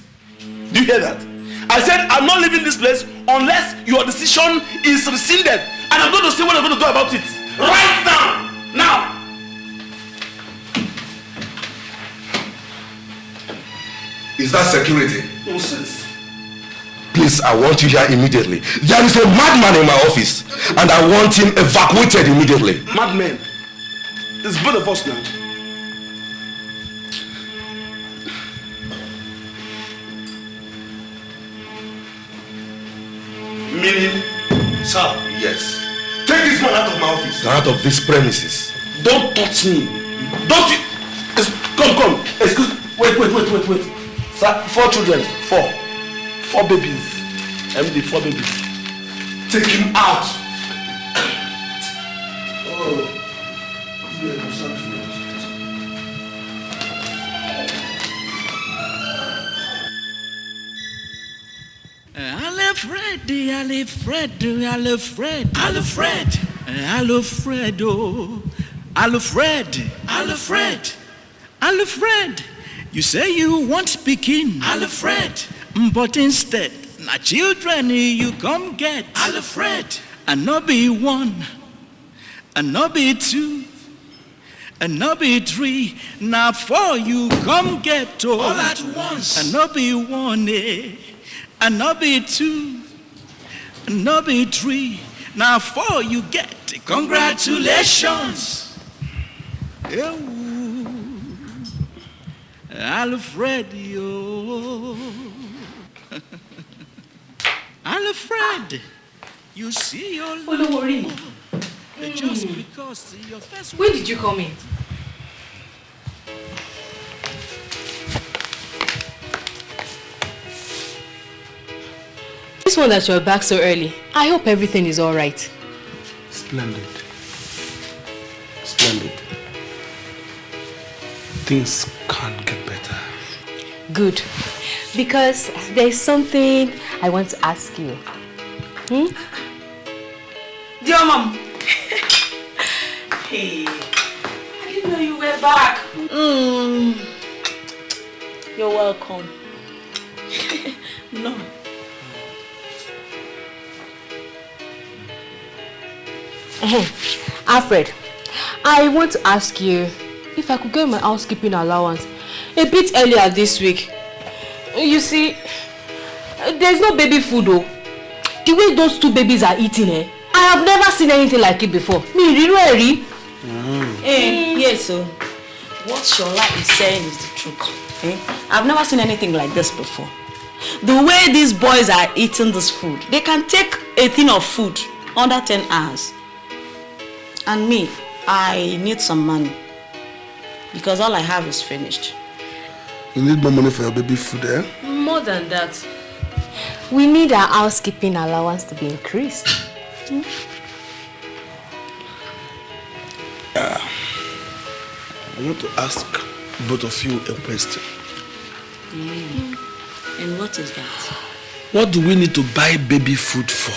Do you hear that? I said I'm not leaving this place unless your decision is rescinded. And I'm going to see what I'm going to do about it. Right now! Now! Is that security? Nonsense. Please, I want you here immediately. There is a madman in my office, and I want him evacuated immediately. Madman? It's both of us now. Meaning? Sir, yes. Take this man out of my office. Out of this premises. Don't touch me. Don't you... Come. Excuse... Wait. Sir, 4 children. 4 babies. MD, 4 babies. Take him out. Alfred, you say you want speaking, Alfred, but instead, na children you come get, Alfred, and not be 1, and not be 2, and not be 3, now 4 you come get all at once, and not be 1, and not be 2, and not be 3, now 4 you get. Congratulations. Alfred, yo. Alfred, you see your Oluwori. Just because your first. When did you come in? This one that you're back so early. I hope everything is all right. Splendid. Things can't get better. Good. Because there's something I want to ask you. Dear Mom. Hey. I didn't know you were back. You're welcome. No. Alfred, I want to ask you if I could get my housekeeping allowance a bit earlier this week. You see, there's no baby food though. The way those 2 babies are eating, I have never seen anything like it before. Really? Yes, so what Shola is saying is the truth. I've never seen anything like this before. The way these boys are eating this food, they can take a tin of food under 10 hours. And me, I need some money because all I have is finished. You need more money for your baby food, eh? More than that. We need our housekeeping allowance to be increased. I want to ask both of you a question. And what is that? What do we need to buy baby food for?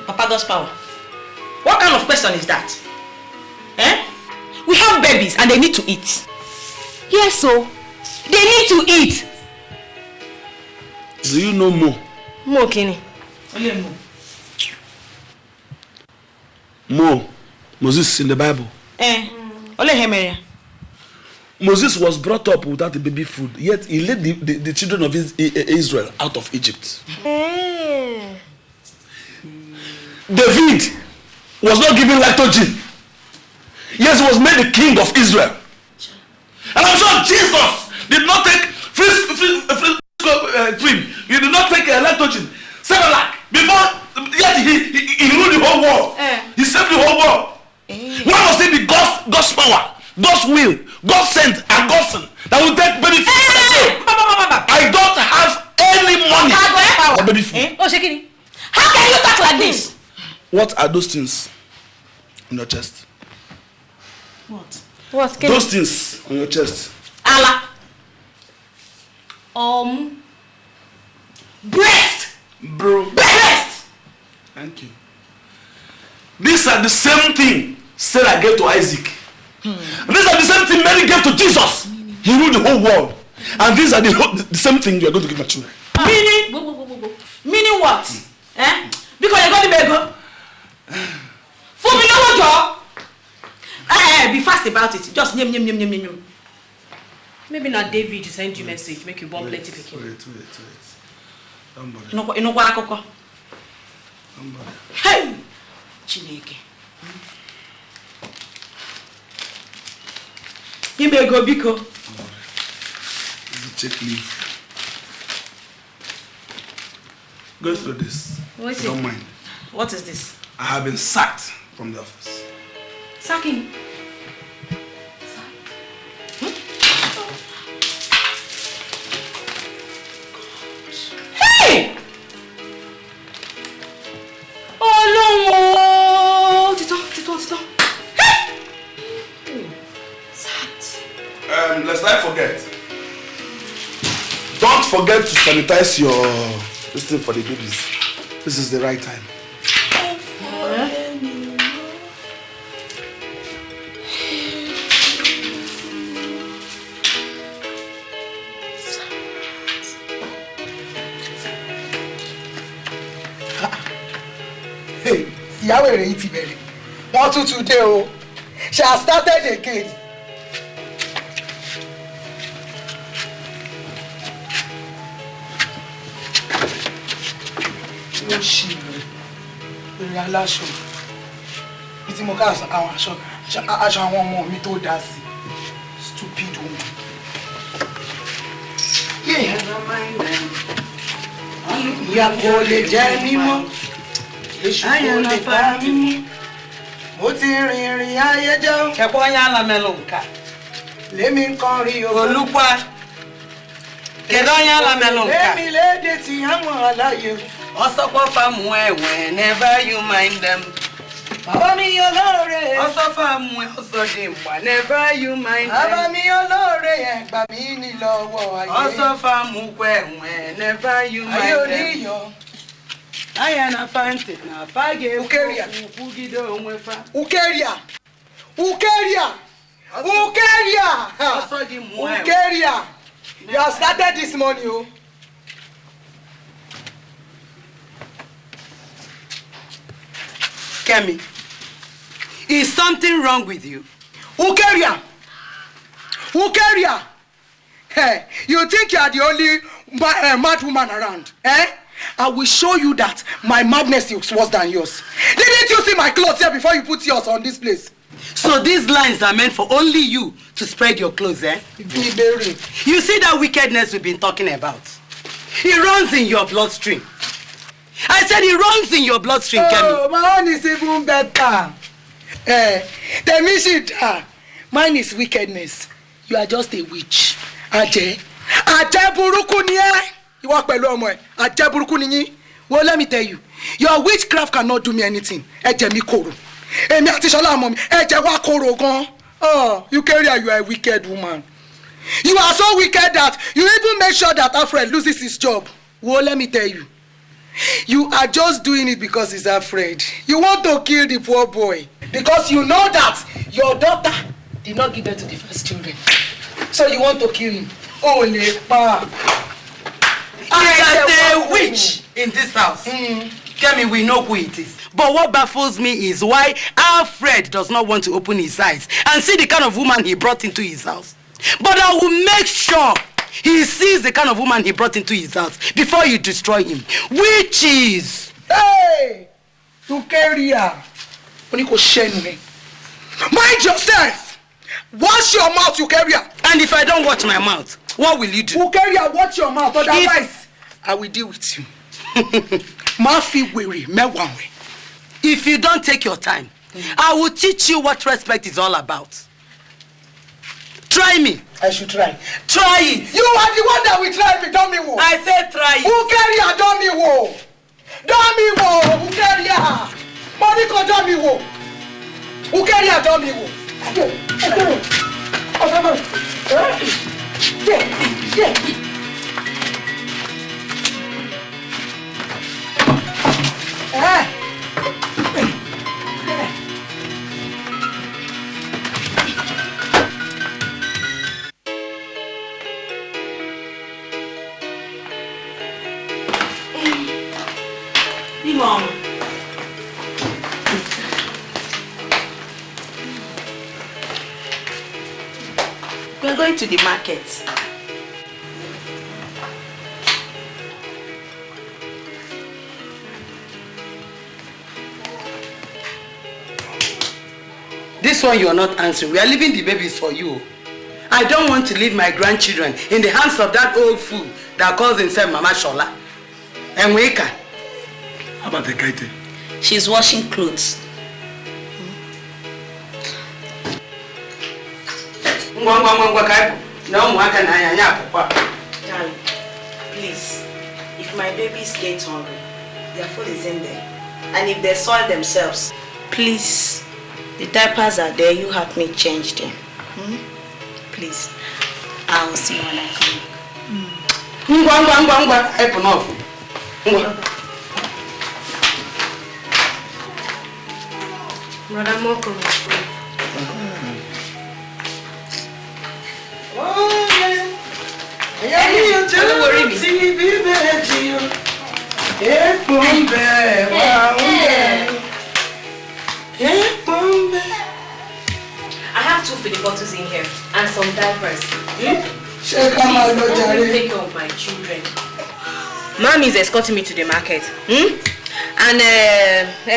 Papa God's power. What kind of question is that? We have babies and they need to eat. Yes, so they need to eat. Do you know Mo? Mo Kini. Only Mo. Mo. Moses in the Bible. Only Hemeria. Moses was brought up without a baby food, yet he led the children of Israel out of Egypt. David was not given lactogen. Yes, he was made the king of Israel. And I'm sure Jesus did not take cream. He did not take lactogen. Cerelac. Before, yet he ruled the whole world. He saved the whole world. Why must it be God's power, God's will, God's sent and God's son that will take baby food? I don't have any money for baby food. How can you talk like this? What are those things on your chest? What? Those things on your chest. Allah. Breast. Breast. Thank you. These are the same thing Sarah gave to Isaac. These are the same thing Mary gave to Jesus. He ruled the whole world. And these are the same thing you are going to give my children. Meaning? Meaning what? Because you're going to be go. For me, no job. Be fast about it. Just nyem. Maybe not David to send you message, make you one plenty picking. Wait. Don't bother. You know what I cook? Don't bother. Hey! Chineke. You may go, Biko. Check leave. Go through this. Don't mind. What is this? I have been sacked from the office. Sacking. Hey! Oh no! Tito. Let's not forget. Don't forget to sanitize your this thing for the babies. This is the right time. Hey, Yahweh iti bere. What to today oh? She has started again. No she. Aláṣọ. Iti mo ka àwọn aṣọ àwọn ọmọ mi tó dá sí. Stupid woman. Yeah, no mind them. Ya kò lè jẹ mímọ́. Èṣù kò lè pa mí. Mo ti rìnrìn ayé jẹ́. Kẹ̀kọ́ yá la mẹ́lò nǹka. Lémi nǹkan rí o. Olúpa. Kẹ̀kọ́ yá la mẹ́lò nǹka. Lémi léde tí a mọ̀ aláyé. Ọ̀sọ́pọ̀ fàmù ẹ̀ whenever you mind them. Bàbá mi olóore. Ọ̀sọ́ fàmù ẹ̀ ọ̀sọ́ di whenever you mind them. Bàbá mi olóore ẹ̀ gbà mí ní lọ́wọ́ ayé. Ọ̀sọ́ fàmù ẹ̀ whenever you mind them. Ayé oníyọ̀. Aya na fante na fage Ukeria. Ukugide onwe fa. Ukeria. Ọ̀sọ́ di mu ẹ̀. Ukeria. You have started this morning oh. Kemi, is something wrong with you? Ukeria! Hey, you think you are the only mad woman around? I will show you that my madness is worse than yours. Didn't you see my clothes here before you put yours on this place? So these lines are meant for only you to spread your clothes, eh? You see that wickedness we've been talking about? It runs in your bloodstream. I said it runs in your bloodstream, Kemi. Oh, my own is even better. Mine is wickedness. You are just a witch. Aje buruku ni e. You walk pẹ̀lú ọmọ ẹ. Aje buruku ni yín. Well, let me tell you. Your witchcraft cannot do me anything. Ẹ̀jẹ̀ mi korò. Èmi àti Ṣọlá ọmọ mi. Ẹ̀jẹ̀ wa korò gan. Oh, you are a wicked woman. You are so wicked that you even make sure that Alfred loses his job. Well, let me tell you. You are just doing it because he's afraid. You want to kill the poor boy. Because you know that your daughter did not give birth to the first children. So you want to kill him. Oh, Lepa. There's a witch in this house. Tell me, we know who it is. But what baffles me is why Alfred does not want to open his eyes and see the kind of woman he brought into his house. But I will make sure he sees the kind of woman he brought into his house before you destroy him. Witches! Hey! Tukeria! Mind yourself! Wash your mouth, Tukeria! And if I don't watch my mouth, what will you do? Tukeria, watch your mouth, otherwise I will deal with you. Mafi weary, mewanwe. If you don't take your time, I will teach you what respect is all about. Try me. I should try. Try it. You are the one that will try me, don't me wo. I said try it. Ukeria, don't me wo. Don't me wo, Ukeria. Moniko, don't me wo. Ukeria, don't me wo. Mom. We're going to the market. This one you are not answering. We are leaving the babies for you. I don't want to leave my grandchildren in the hands of that old fool that calls himself Mama Shola. And Weka. How about the Kaite? She's washing clothes. Darling, please, if my babies get hungry, their food is in there. And if they soil themselves, please, the diapers are there, you help me change them. Please, I will see when I come. Brother Moko. Don't worry me. I have 2 feeding bottles in here and some diapers. Please, take care of my children. Mommy is escorting me to the market. And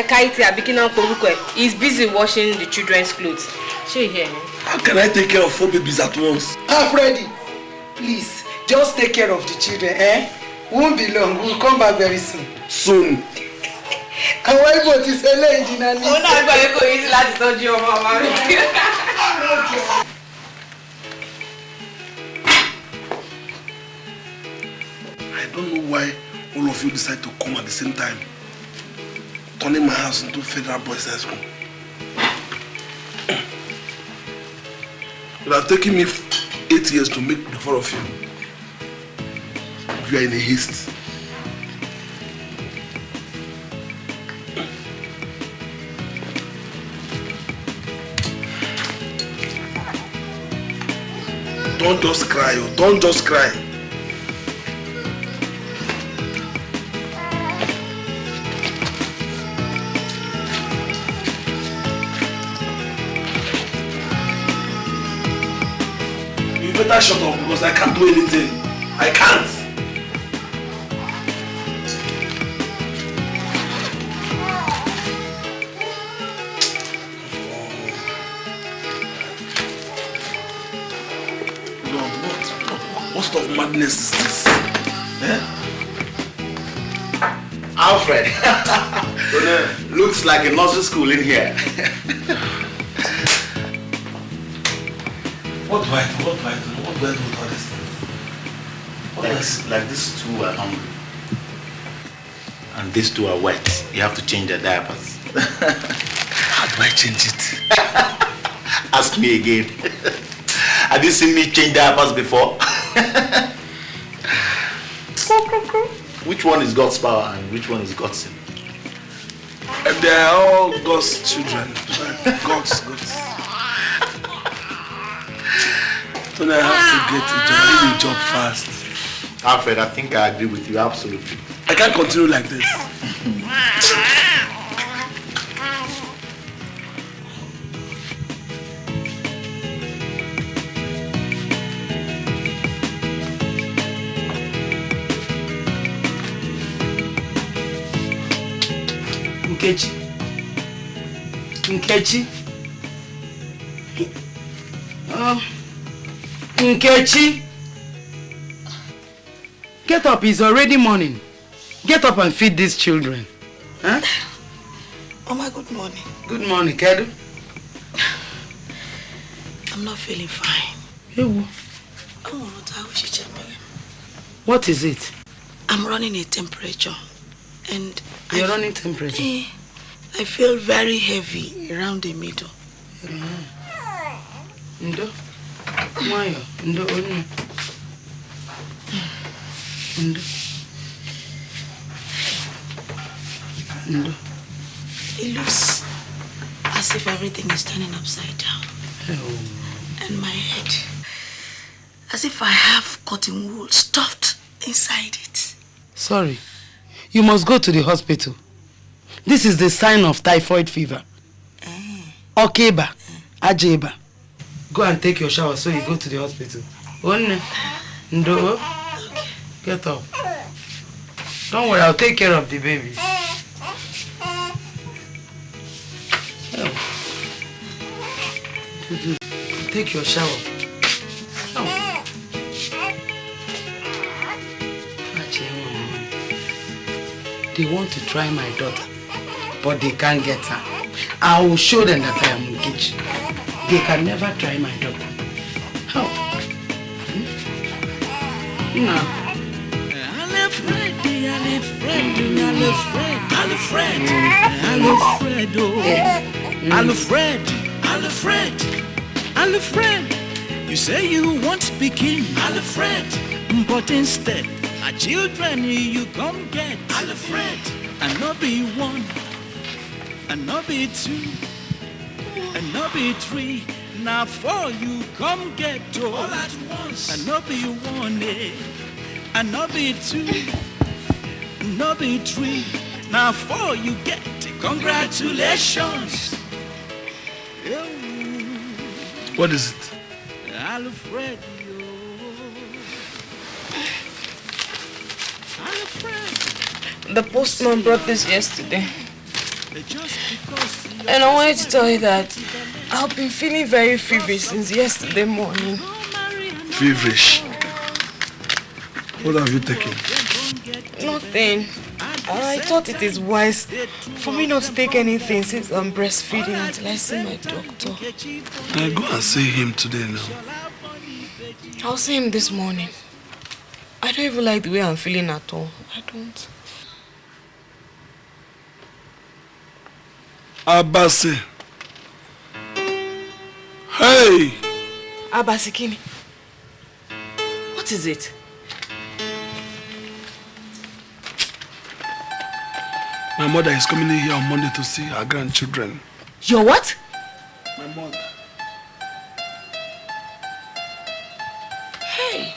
Kaiti Abikina Korukwe is busy washing the children's clothes. She here. How can I take care of 4 babies at once? Freddy, please, just take care of the children, eh? Won't be long, we'll come back very soon. Soon. And why both is a lady, Nani? Oh, no, I'm going to go easy, let's touch your mama. I don't know why all of you decide to come at the same time, turning my house into federal boys' high school. It would have taken me 8 years to make the 4 of you. You are in a haste. Don't just cry, oh, don't just cry. You better shut up because I can't do anything. I can't. What sort of madness is this? Eh? Alfred, looks like a nursery school in here. What do I do? What do I do? What do I do with all this thing? Like these 2 are hungry. And these 2 are wet. You have to change their diapers. How do I change it? Ask me again. Have you seen me change diapers before? Which one is God's power and which one is God's sin? They are all God's children. God's. So I have to get a job fast. Alfred, I think I agree with you absolutely. I can't continue like this. Nkechi. Nkechi. Get up, it's already morning. Get up and feed these children. Huh? Mama, good morning. Good morning, Kedu. I'm not feeling fine. What is it? I'm running a temperature. And you're running temperature? I feel very heavy around the middle. Ndo? Mayo? Ndo? Ndo? Ndo? It looks as if everything is turning upside down. And my head, as if I have cotton wool stuffed inside it. Sorry. You must go to the hospital. This is the sign of typhoid fever. Okeba. Ajeba. Go and take your shower so you go to the hospital. Ndo. Okay. Get up. Don't worry, I'll take care of the babies. Take your shower. They want to try my daughter, but they can't get her. I will show them that I am engaged. They can never try my daughter. How? No. Alfred, you say you want to be king, Alfred, but instead, my children you come get, Alfred, and not be one, and not be two, and not be three. Now four you come get all at once, and not be one, and not be two, and not be three. Now four you get. Congratulations. What is it? Alfred. The postman brought this yesterday. And I wanted to tell you that I've been feeling very feverish since yesterday morning. Feverish? What have you taken? Nothing. I thought it is wise for me not to take anything since I'm breastfeeding until I see my doctor. I go and see him today now. I'll see him this morning. I don't even like the way I'm feeling at all. I don't. Abasi. Hey! Abasikini. What is it? My mother is coming in here on Monday to see her grandchildren. Your what? My mother. Hey.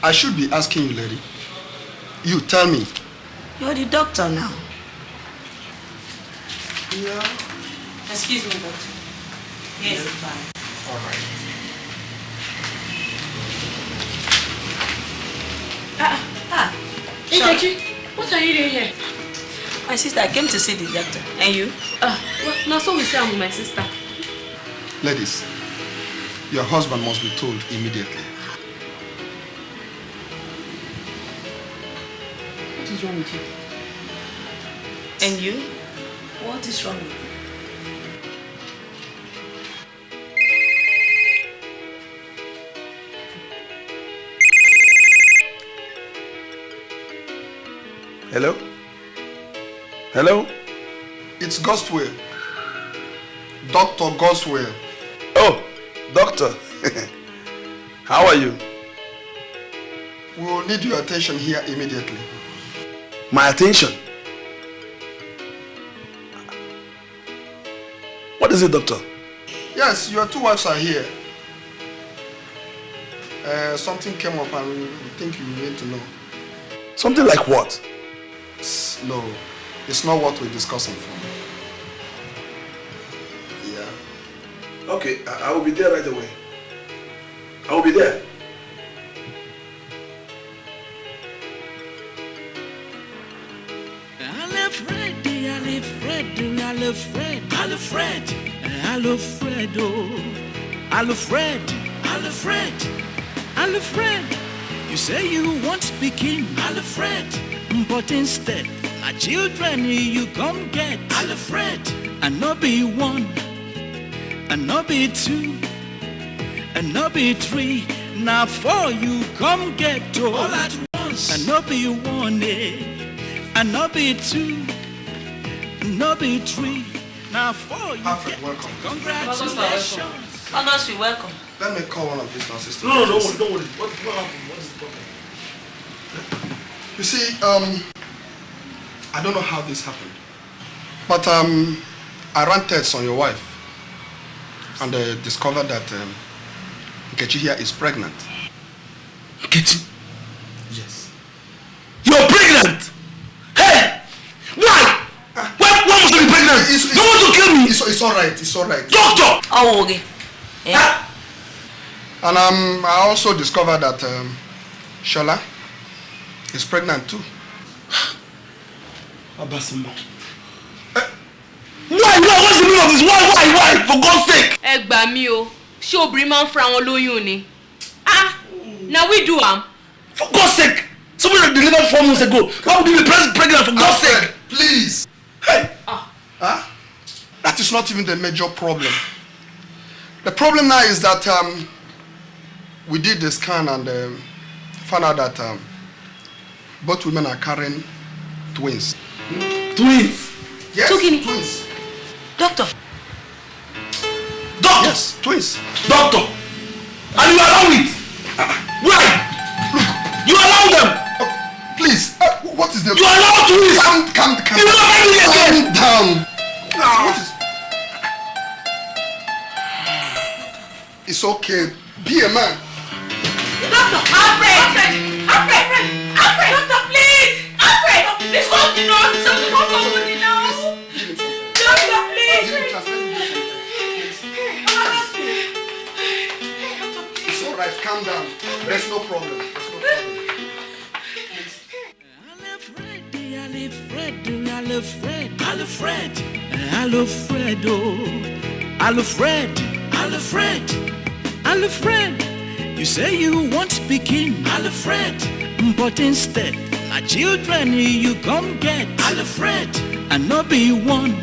I should be asking you, lady. You tell me. You're the doctor now. Yeah. Excuse me, doctor. Here's the file. All right. Nkechi, what are you doing here? My sister, I came to see the doctor. And you? Well, now so we say I'm with my sister. Ladies, your husband must be told immediately. is wrong with you? And you? What is wrong with you? Hello? Hello? It's Goswell. Dr. Goswell. Oh, doctor. How are you? We will need your attention here immediately. My attention? What is it, doctor? Yes, your two wives are here. Something came up and we think you need to know. Something like what? No, it's not what we're discussing for. Yeah. Okay, I will be there right away. I will be there. Alfred, you say you want speaking, Alfred, but instead, my children you come get, Alfred, and not be one, and not be two, and not be three, now four you come get all at once, and not be one, and not be two, and not be three, now four you Alfred, get. welcome. Congratulations. August, we welcome. Let me call one of these nurses. No, don't worry. What happened? What is the problem? You see, I don't know how this happened, but I ran tests on your wife and discovered that Nkechi here is pregnant. Nkechi? Yes. You're pregnant? Hey! Why? Why must I be pregnant? You want to kill me? It's alright, it's alright. Doctor! Oh, okay. Yeah. And I also discovered that Shola is pregnant too. Abasimo. Why? What's the meaning of this? Why? For God's sake! Ẹ gbà mí o. Ṣé obìnrin máa ń fra wọn lóyún ni? Ah! Now we do am. For God's sake! Somebody that delivered 4 months ago. How would you be pregnant for God's sake? Please. Hey! That is not even the major problem. The problem now is that we did the scan and found out that both women are carrying twins. Twins? Yes, Tukini. twins. Doctor. Yes, twins. Doctor! And you allow it? Why? Look, you allow them? Please, what is the... You allow twins? Calm You will not marry me again! down. What is... It's okay. Be a man. Doctor! Alfred! Doctor, please! Alfred! Please come to us! Something wrong with somebody now! Doctor, please! It's alright, calm down. There's no problem. Alfred, you say you want speaking, Alfred, but instead, my children you come get, Alfred, and not be one,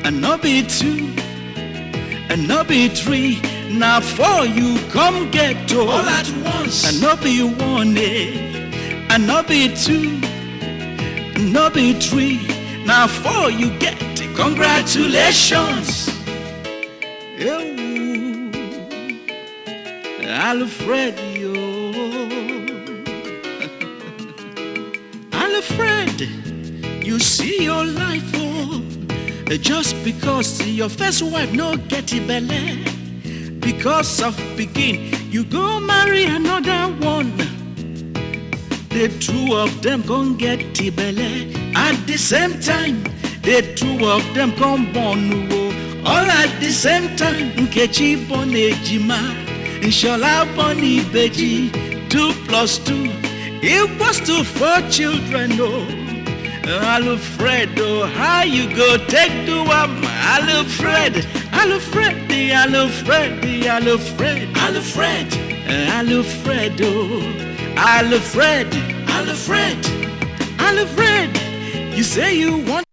and not be two, and not be three, now four you come get all at once, and not be one, and not be two, and not be three, now four you get. Congratulations. Alfred, Alfred, you see your life, just because your first wife no get it belly, because of begin, you go marry another one. The two of them gon' get it belly at the same time. The two of them come born, all at the same time. Nkechi born ejima, Shola born ibeji. 2 plus 2 equals to 4 children. Alfred, how you go take to am? Alfred, Alfred, you say you want